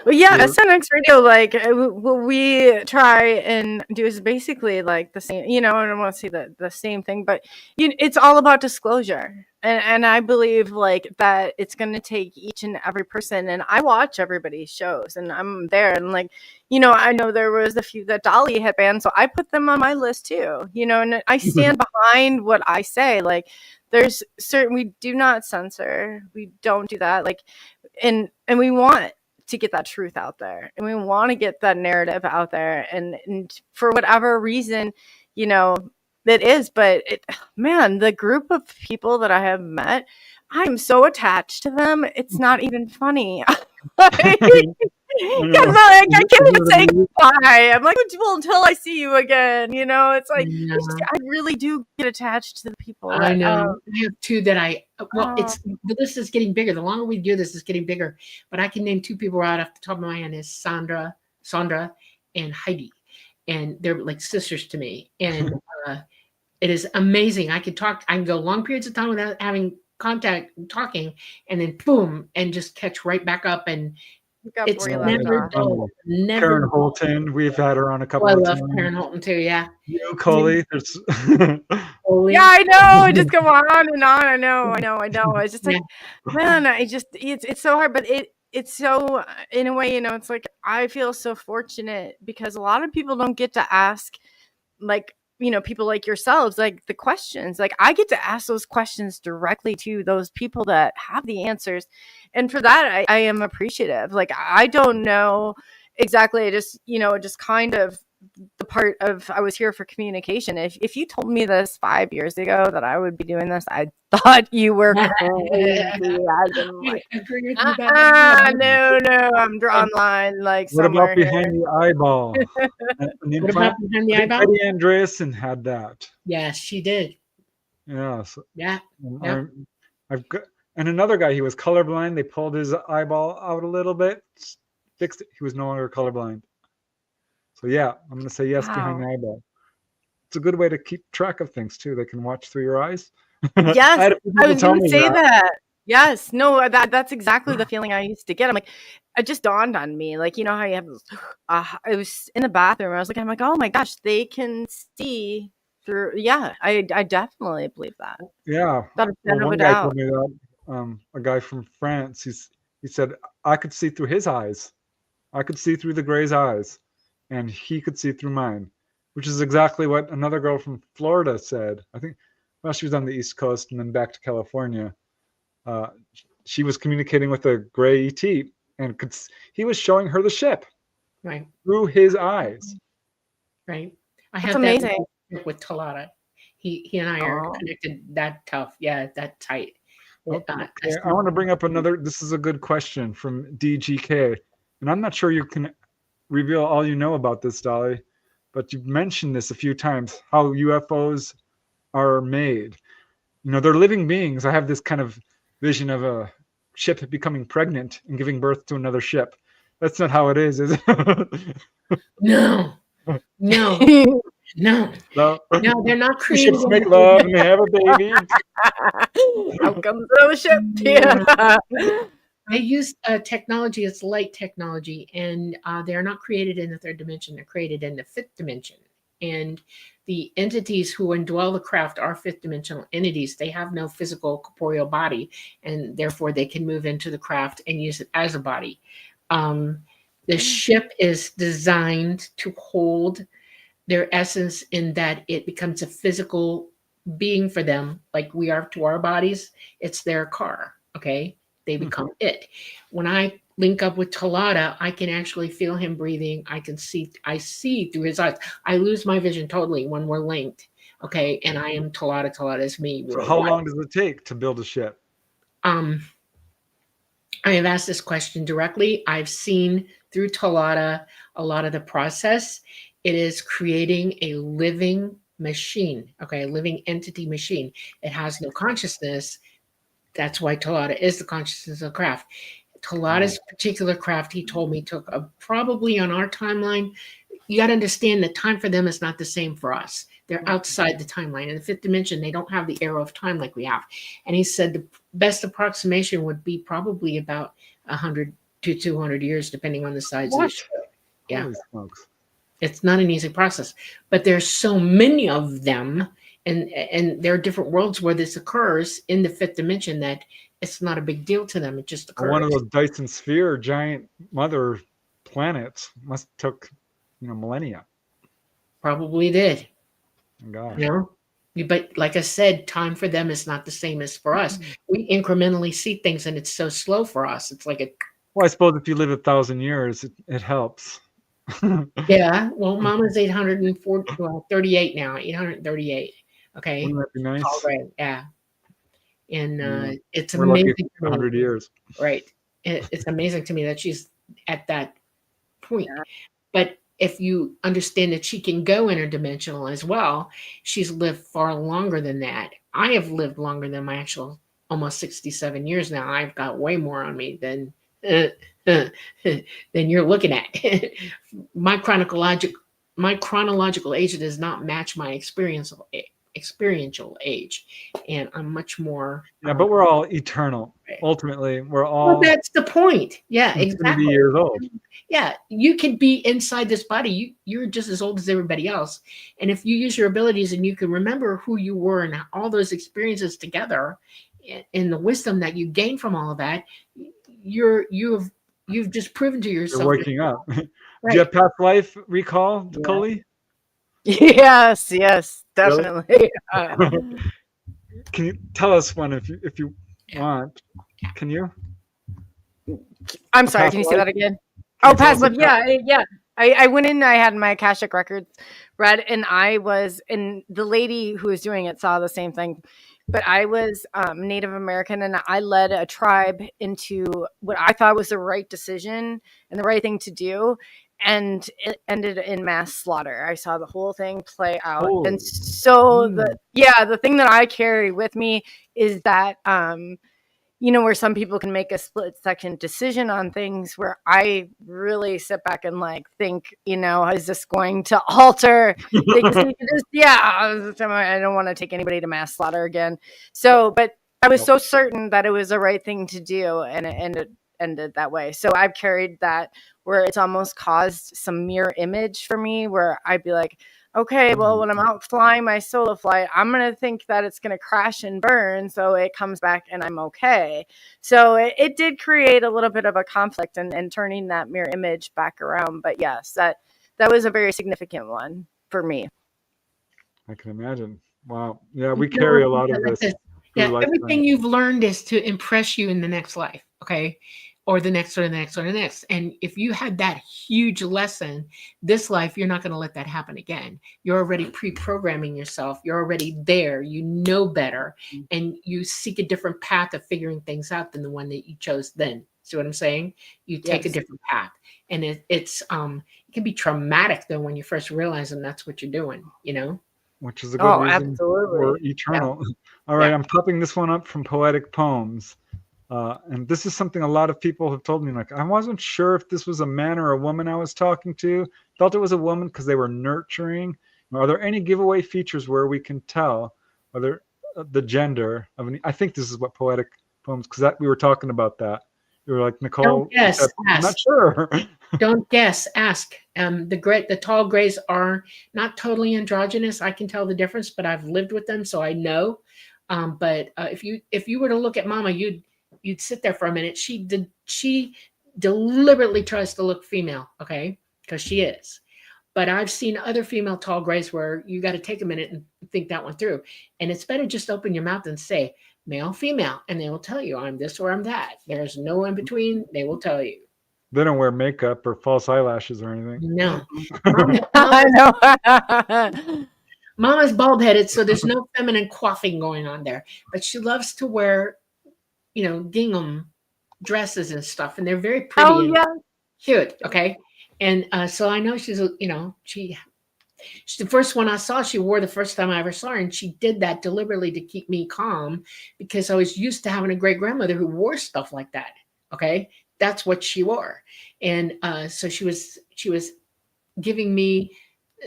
Well, yeah, You're, SNX Radio, like what we try and do is basically like the same. I don't want to say the same thing, but it's all about disclosure, and I believe like that it's going to take each and every person. And I watch everybody's shows, and I'm there, and like I know there was a few that Dolly had banned, so I put them on my list too. And I stand behind what I say. Like there's certain we do not censor, we don't do that. Like and we want to get that truth out there, and we want to get that narrative out there, and for whatever reason it is, but man, the group of people that I have met, I'm so attached to them, it's not even funny. Like, I because know. like I can't even say You goodbye. I'm like, well, until I see you again. It's like Yeah, I really do get attached to the people. I know. I have two that well, Oh, it's the list is getting bigger. The longer we do this, it's getting bigger. But I can name two people right off the top of my head is Sandra and Heidi. And they're like sisters to me. And it is amazing. I can go long periods of time without having contact talking, and then boom, and just catch right back up. And pick up it's where you left never off. dull. Karen Never. Holton, we've had her on a Oh, couple I of love times. Karen Holton too. Yeah. You, Coley, there's Holy. Yeah, I know. I just go on and on. I know. It's just like, Yeah. man, it's so hard, but it's so in a way, it's like I feel so fortunate because a lot of people don't get to ask, like, people like yourselves, like the questions. Like I get to ask those questions directly to those people that have the answers, and for that, I am appreciative. Like I don't know exactly. I just just kind of the part of I was here for communication. If you told me this 5 years ago that I would be doing this, I thought you were crazy. I'd been I like, agree with you about that. no, I'm drawing line like what about somewhere here. behind the eyeball? And What about behind the eyeball? Betty Andreasen had that. Yes, she did. Yeah. So, Yeah. Yeah. I've got, and another guy, he was colorblind. They pulled his eyeball out a little bit, fixed it. He was no longer colorblind. So yeah, I'm going to say yes behind the Wow. eyeball. It's a good way to keep track of things too. They can watch through your eyes. Yes, had a few I people was tell going to me say that. that. Yes, no, that's exactly the feeling I used to get. I'm like, it just dawned on me, like how you have. I was in the bathroom. I was looking. I'm like, oh my gosh, they can see through. Yeah, I definitely believe that. Yeah. Without a Well, shadow of a one guy doubt. told me that. A guy from France. He said I could see through his eyes. I could see through the Gray's eyes, and he could see through mine, which is exactly what another girl from Florida said. I think, well, she was on the East Coast and then back to California. Uh, she was communicating with a Gray ET, and he was showing her the ship Right. through his eyes. Right. I That's have amazing. that relationship with Talata. He and I are Oh. connected that tough. Yeah, that tight. Okay, I want to bring up another. This is a good question from DGK, and I'm not sure you can reveal all you know about this, Dolly, but you've mentioned this a few times, how UFOs are made. They're living beings. I have this kind of vision of a ship becoming pregnant and giving birth to another ship. That's not how it is it? No. No. No. No. No, they're not Two created. ships make love and they have a baby. Out comes the ship. Yeah. They use technology. It's light technology, and they're not created in the third dimension. They're created in the fifth dimension. And the entities who indwell the craft are fifth dimensional entities. They have no physical corporeal body, and therefore they can move into the craft and use it as a body. The ship is designed to hold their essence in that it becomes a physical being for them, like we are to our bodies. It's their car. Okay. They become it. When I link up with Talata, I can actually feel him breathing. I see through his eyes. I lose my vision totally when we're linked. Okay. And I am Talata. Talata is me. So how long does it take to build a ship? I have asked this question directly. I've seen through Talata a lot of the process. It is creating a living machine, okay, a living entity machine. It has no consciousness. That's why Talata is the consciousness of craft. Talata's particular craft, he told me, took probably on our timeline. You got to understand that time for them is not the same for us. They're outside the timeline. In the fifth dimension, they don't have the arrow of time like we have. And he said the best approximation would be probably about 100 to 200 years, depending on the size of the What? show. Yeah. Holy smokes. It's not an easy process, but there's so many of them, and there are different worlds where this occurs in the fifth dimension that it's not a big deal to them. It just And one of occurs. those Dyson sphere giant mother planets must took, millennia. Probably did. Gosh. You know, but like I said, time for them is not the same as for us. We incrementally see things, and it's so slow for us. It's like a Well, I suppose if you live 1,000 years, it helps. yeah. Well, Mama's 838 now. 838. Okay. Wouldn't that be nice? All right. Yeah. And Yeah. it's We're lucky amazing for to me. 100 years. Right. It's amazing to me that she's at that point. But if you understand that she can go interdimensional as well, she's lived far longer than that. I have lived longer than my actual almost 67 years now. I've got way more on me than than you're looking at. my chronological age does not match my experiential age, and I'm much more. Yeah, but we're all eternal. Ultimately, we're Well, all that's the point. Yeah, infinity exactly. years old. Yeah, you can be inside this body. You're just as old as everybody else. And if you use your abilities and you can remember who you were and all those experiences together and the wisdom that you gain from all of that, you've just proven to yourself. You're waking up. Right. Do you have past life recall, Yeah. Coley? Yes, definitely. Can you tell us one if you want? Can you? I'm sorry, past can you say life? that again? Can Oh, you tell past us life. about- Yeah. I went in, I had my Akashic records read, and the lady who was doing it saw the same thing. But I was Native American, and I led a tribe into what I thought was the right decision and the right thing to do. And it ended in mass slaughter. I saw the whole thing play out. Oh. And so the thing that I carry with me is that, where some people can make a split second decision on things, where I really sit back and think, is this going to alter things? I don't want to take anybody to mass slaughter again. So, but I was so certain that it was the right thing to do, and it ended that way. So I've carried that, where it's almost caused some mirror image for me, where I'd be like, okay, well, when I'm out flying my solo flight, I'm going to think that it's going to crash and burn. So it comes back and I'm okay. So it did create a little bit of a conflict and turning that mirror image back around. But yes, that was a very significant one for me. I can imagine. Wow. Yeah, we carry a lot of this. Yeah, everything you've learned is to impress you in the next life, okay? Or the next, or the next, or the next. And if you had that huge lesson this life, you're not going to let that happen again. You're already pre-programming yourself. You're already there. You know better. And you seek a different path of figuring things out than the one that you chose then. See what I'm saying? You take a different path. And it can be traumatic, though, when you first realize and that's what you're doing, Which is a good reason absolutely. we're eternal. Yeah. All right, I'm popping this one up from Poetic Poems. And this is something a lot of people have told me, I wasn't sure if this was a man or a woman I was talking to. Felt it was a woman because they were nurturing. Are there any giveaway features where we can tell whether the gender of I think this is what Poetic Poems, because we were talking about that. You were like, Nichole, don't guess, ask. I'm not sure. Don't guess, ask. The tall grays are not totally androgynous. I can tell the difference, but I've lived with them, so I know. But if you were to look at Mama, you'd sit there for a minute. She deliberately tries to look female, okay? Because she is. But I've seen other female tall grays where you got to take a minute and think that one through. And it's better just open your mouth and say, male, female, and they will tell you I'm this or I'm that. There's no in between. They will tell you. They don't wear makeup or false eyelashes or anything. No. I know. Mama's bald-headed, so there's no feminine coiffing going on there. But she loves to wear gingham dresses and stuff, and they're very pretty and cute. Okay, and so I know she's the first one I saw. She wore the first time I ever saw her, and she did that deliberately to keep me calm because I was used to having a great grandmother who wore stuff like that. Okay, that's what she wore, and so she was giving me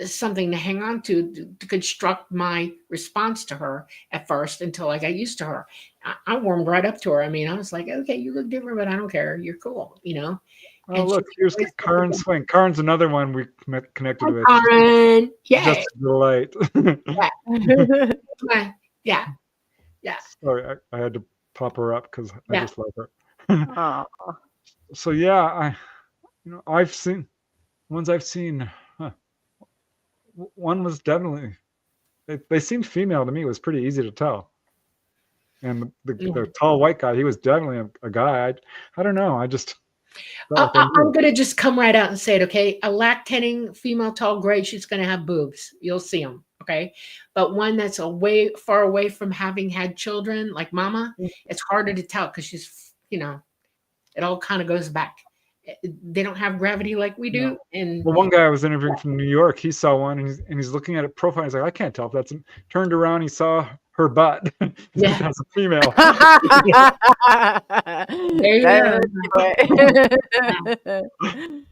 something to hang on to construct my response to her at first until I got used to her. I warmed right up to her. I mean, I was like, okay, you look different, but I don't care. You're cool, you know? Oh, And she look, here's always said, Karen Swing. Karen's another one we connected with. Karen, yeah, Just a delight. yeah, yeah, yeah, Sorry, I had to pop her up because I yeah. just love her. Aw. So yeah, I've seen ones I've seen. One was definitely they seemed female to me. It was pretty easy to tell. And the tall white guy, he was definitely a guy. I don't know. I just felt like I knew. I'm gonna just come right out and say it, okay? A lactating female, tall, gray, she's gonna have boobs. You'll see them, okay? But one that's far away from having had children, like Mama, it's harder to tell because she's, you know, it all kind of goes back. They don't have gravity like we do. No. And Well, one guy I was interviewing from New York, he saw one and he's looking at it profile. He's like, I can't tell if that's turned around. He saw her butt. Yeah. That's a female.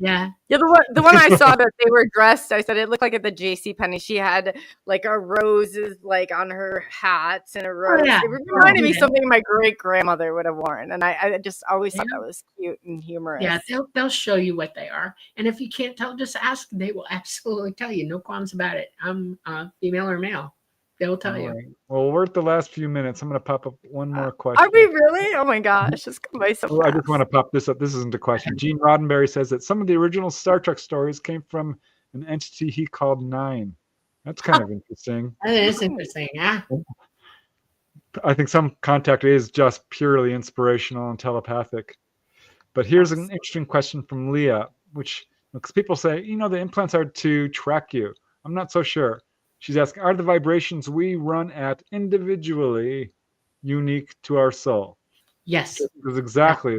Yeah. Yeah, the one I saw that they were dressed, I said it looked like at the JCPenney. She had like a roses like on her hats and a rose. yeah. It reminded me yeah. something my great grandmother would have worn, and I just always thought that was cute and humorous. Yeah, they'll show you what they are, and if you can't tell, just ask. They will absolutely tell you. No qualms about it. I'm female or male. They'll tell you. Right. Well, we're at the last few minutes. I'm going to pop up one more question. Are we really? Oh my gosh, it's come by so fast. I just want to pop this up. This isn't a question. Gene Roddenberry says that some of the original Star Trek stories came from an entity he called Nine. That's kind of interesting. That is interesting, yeah. I think some contact is just purely inspirational and telepathic. But here's an interesting question from Leah, which, because people say, the implants are to track you. I'm not so sure. She's asking, are the vibrations we run at individually unique to our soul? Yes. Because exactly,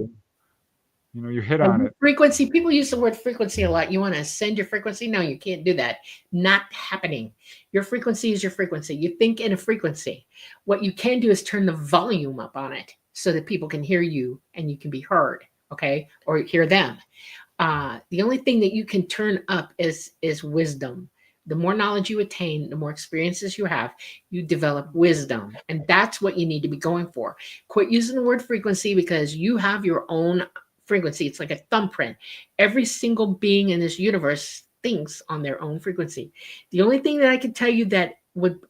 you hit on it. Frequency, people use the word frequency a lot. You want to ascend your frequency? No, you can't do that. Not happening. Your frequency is your frequency. You think in a frequency. What you can do is turn the volume up on it so that people can hear you and you can be heard, okay? Or hear them. The only thing that you can turn up is wisdom. The more knowledge you attain, the more experiences you have, you develop wisdom. And that's what you need to be going for. Quit using the word frequency because you have your own frequency. It's like a thumbprint. Every single being in this universe thinks on their own frequency. The only thing that I can tell you that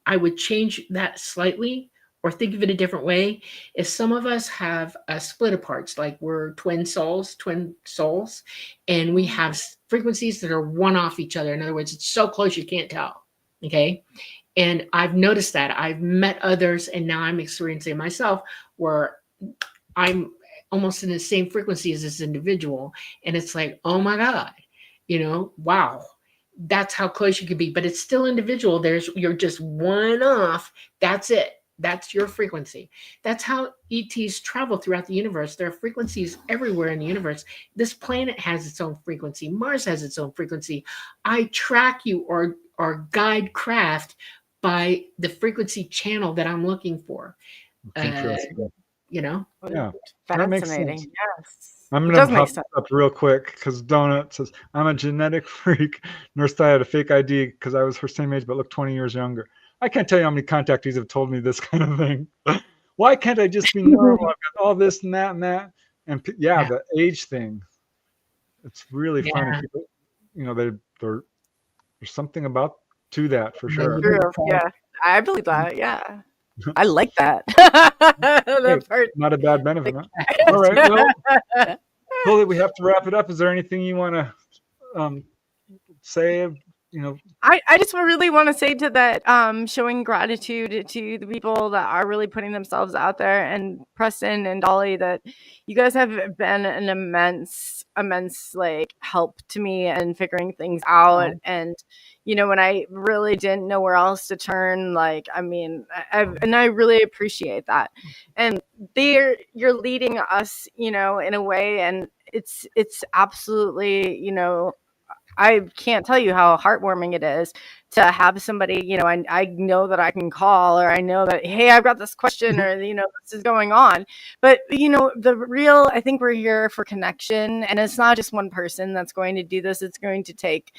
I would change that slightly or think of it a different way is some of us have split aparts, like we're twin souls, and we have frequencies that are one off each other. In other words, it's so close you can't tell. Okay. And I've noticed that. I've met others, and now I'm experiencing myself where I'm almost in the same frequency as this individual. And it's like, oh my God, wow. That's how close you could be, but it's still individual. You're just one off. That's it. That's your frequency. That's how ETs travel throughout the universe. There are frequencies everywhere in the universe. This planet has its own frequency. Mars has its own frequency. I track you or guide craft by the frequency channel that I'm looking for. Interesting. Yeah. Fascinating. Yes. I'm going to pop up real quick because Donut says, I'm a genetic freak. Nurse thought I had a fake ID because I was her same age but looked 20 years younger. I can't tell you how many contactees have told me this kind of thing. Why can't I just be normal? I've got all this and that and that. And the age thing. It's really funny. People, there's something about to that for sure. Yeah, I believe that. Yeah. I like that. That part. Not a bad benefit, huh? All right. Well, Coley, we have to wrap it up. Is there anything you want to say? I just really want to say to that, showing gratitude to the people that are really putting themselves out there, and Preston and Dolly, that you guys have been an immense like help to me and figuring things out. And when I really didn't know where else to turn, like, I really appreciate that. And you're leading us, in a way, and it's absolutely, I can't tell you how heartwarming it is to have somebody, I know that I can call, or I know that, hey, I've got this question, or, this is going on. But, I think we're here for connection, and it's not just one person that's going to do this. It's going to take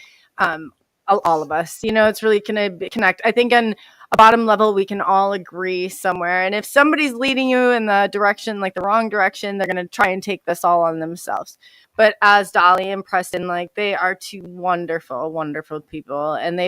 all of us. You know, it's really going to connect. I think on a bottom level, we can all agree somewhere. And if somebody's leading you in the direction, like the wrong direction, they're going to try and take this all on themselves. But as Dolly and Preston, like they are two wonderful, wonderful people. And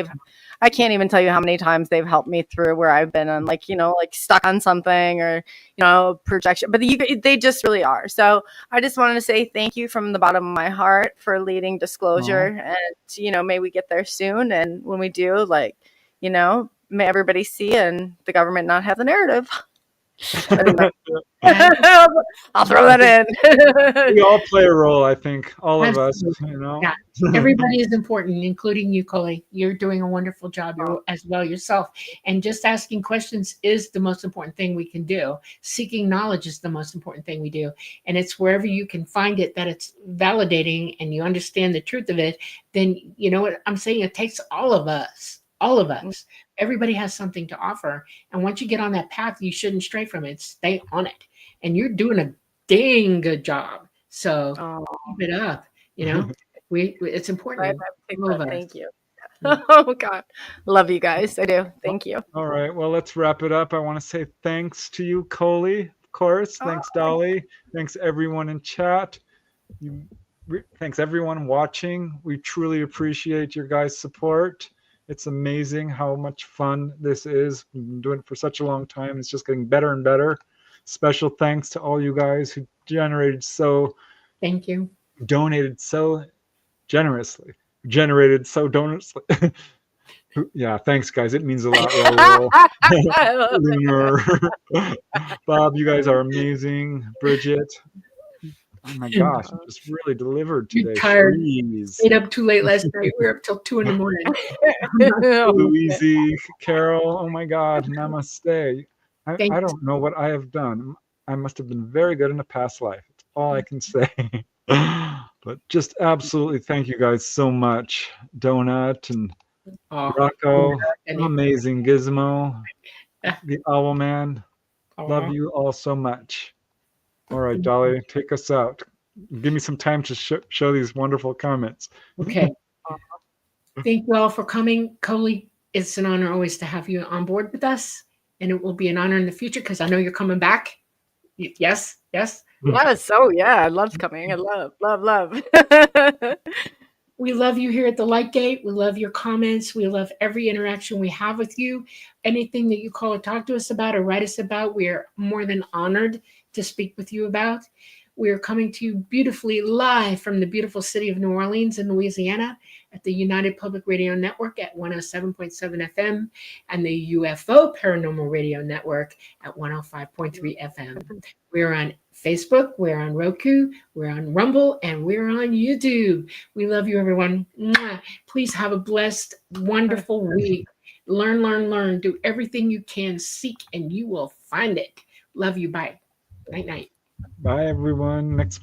I can't even tell you how many times they've helped me through where I've been on, like, you know, like stuck on something or, you know, projection, but they just really are. So I just wanted to say thank you from the bottom of my heart for leading Disclosure. And, you know, may we get there soon. And when we do, like, you know, may everybody see and the government not have the narrative. I'll throw that in. We all play a role, I think, all of us, Absolutely. you know. Yeah. Everybody is important, including you, Coley. You're doing a wonderful job as well yourself. And just asking questions is the most important thing we can do. Seeking knowledge is the most important thing we do. And it's wherever you can find it that it's validating and you understand the truth of it, then you know what I'm saying? It takes all of us. All of us. Everybody has something to offer. And once you get on that path, you shouldn't stray from it. Stay on it. And you're doing a dang good job. So keep it up. You know, it's important. Thank you. Oh God, love you guys. I do. Thank you. All right. Well, let's wrap it up. I want to say thanks to you, Coley, of course. Thanks, Dolly. Thanks everyone in chat. Thanks everyone watching. We truly appreciate your guys' support. It's amazing how much fun this is. We've been doing it for such a long time. It's just getting better and better. Special thanks to all you guys who donated so generously. Yeah, thanks, guys. It means a lot. Bob, you guys are amazing. Bridget. Oh my gosh, you just really delivered today. You're tired. Stayed up too late last night. We were up till 2 a.m. Louise, Carol, oh my God, namaste. I don't know what I have done. I must have been very good in a past life. That's all I can say. But just absolutely thank you guys so much. Donut and Rocco, amazing Gizmo, the Owl Man. Love you all so much. All right, Dolly, take us out. Give me some time to show these wonderful comments. Okay. Thank you all for coming. Coley, it's an honor always to have you on board with us. And it will be an honor in the future because I know you're coming back. Yes? Yes. Oh, yeah. I love coming. I love. We love you here at the Light Gate. We love your comments. We love every interaction we have with you. Anything that you call or talk to us about or write us about, we are more than honored to speak with you about. We are coming to you beautifully live from the beautiful city of New Orleans in Louisiana at the United Public Radio Network at 107.7 FM and the UFO Paranormal Radio Network at 105.3 FM. We're on Facebook, we're on Roku, we're on Rumble, and we're on YouTube. We love you, everyone. Please have a blessed, wonderful week. Learn. Do everything you can. Seek, and you will find it. Love you. Bye. Night. Bye, everyone. Next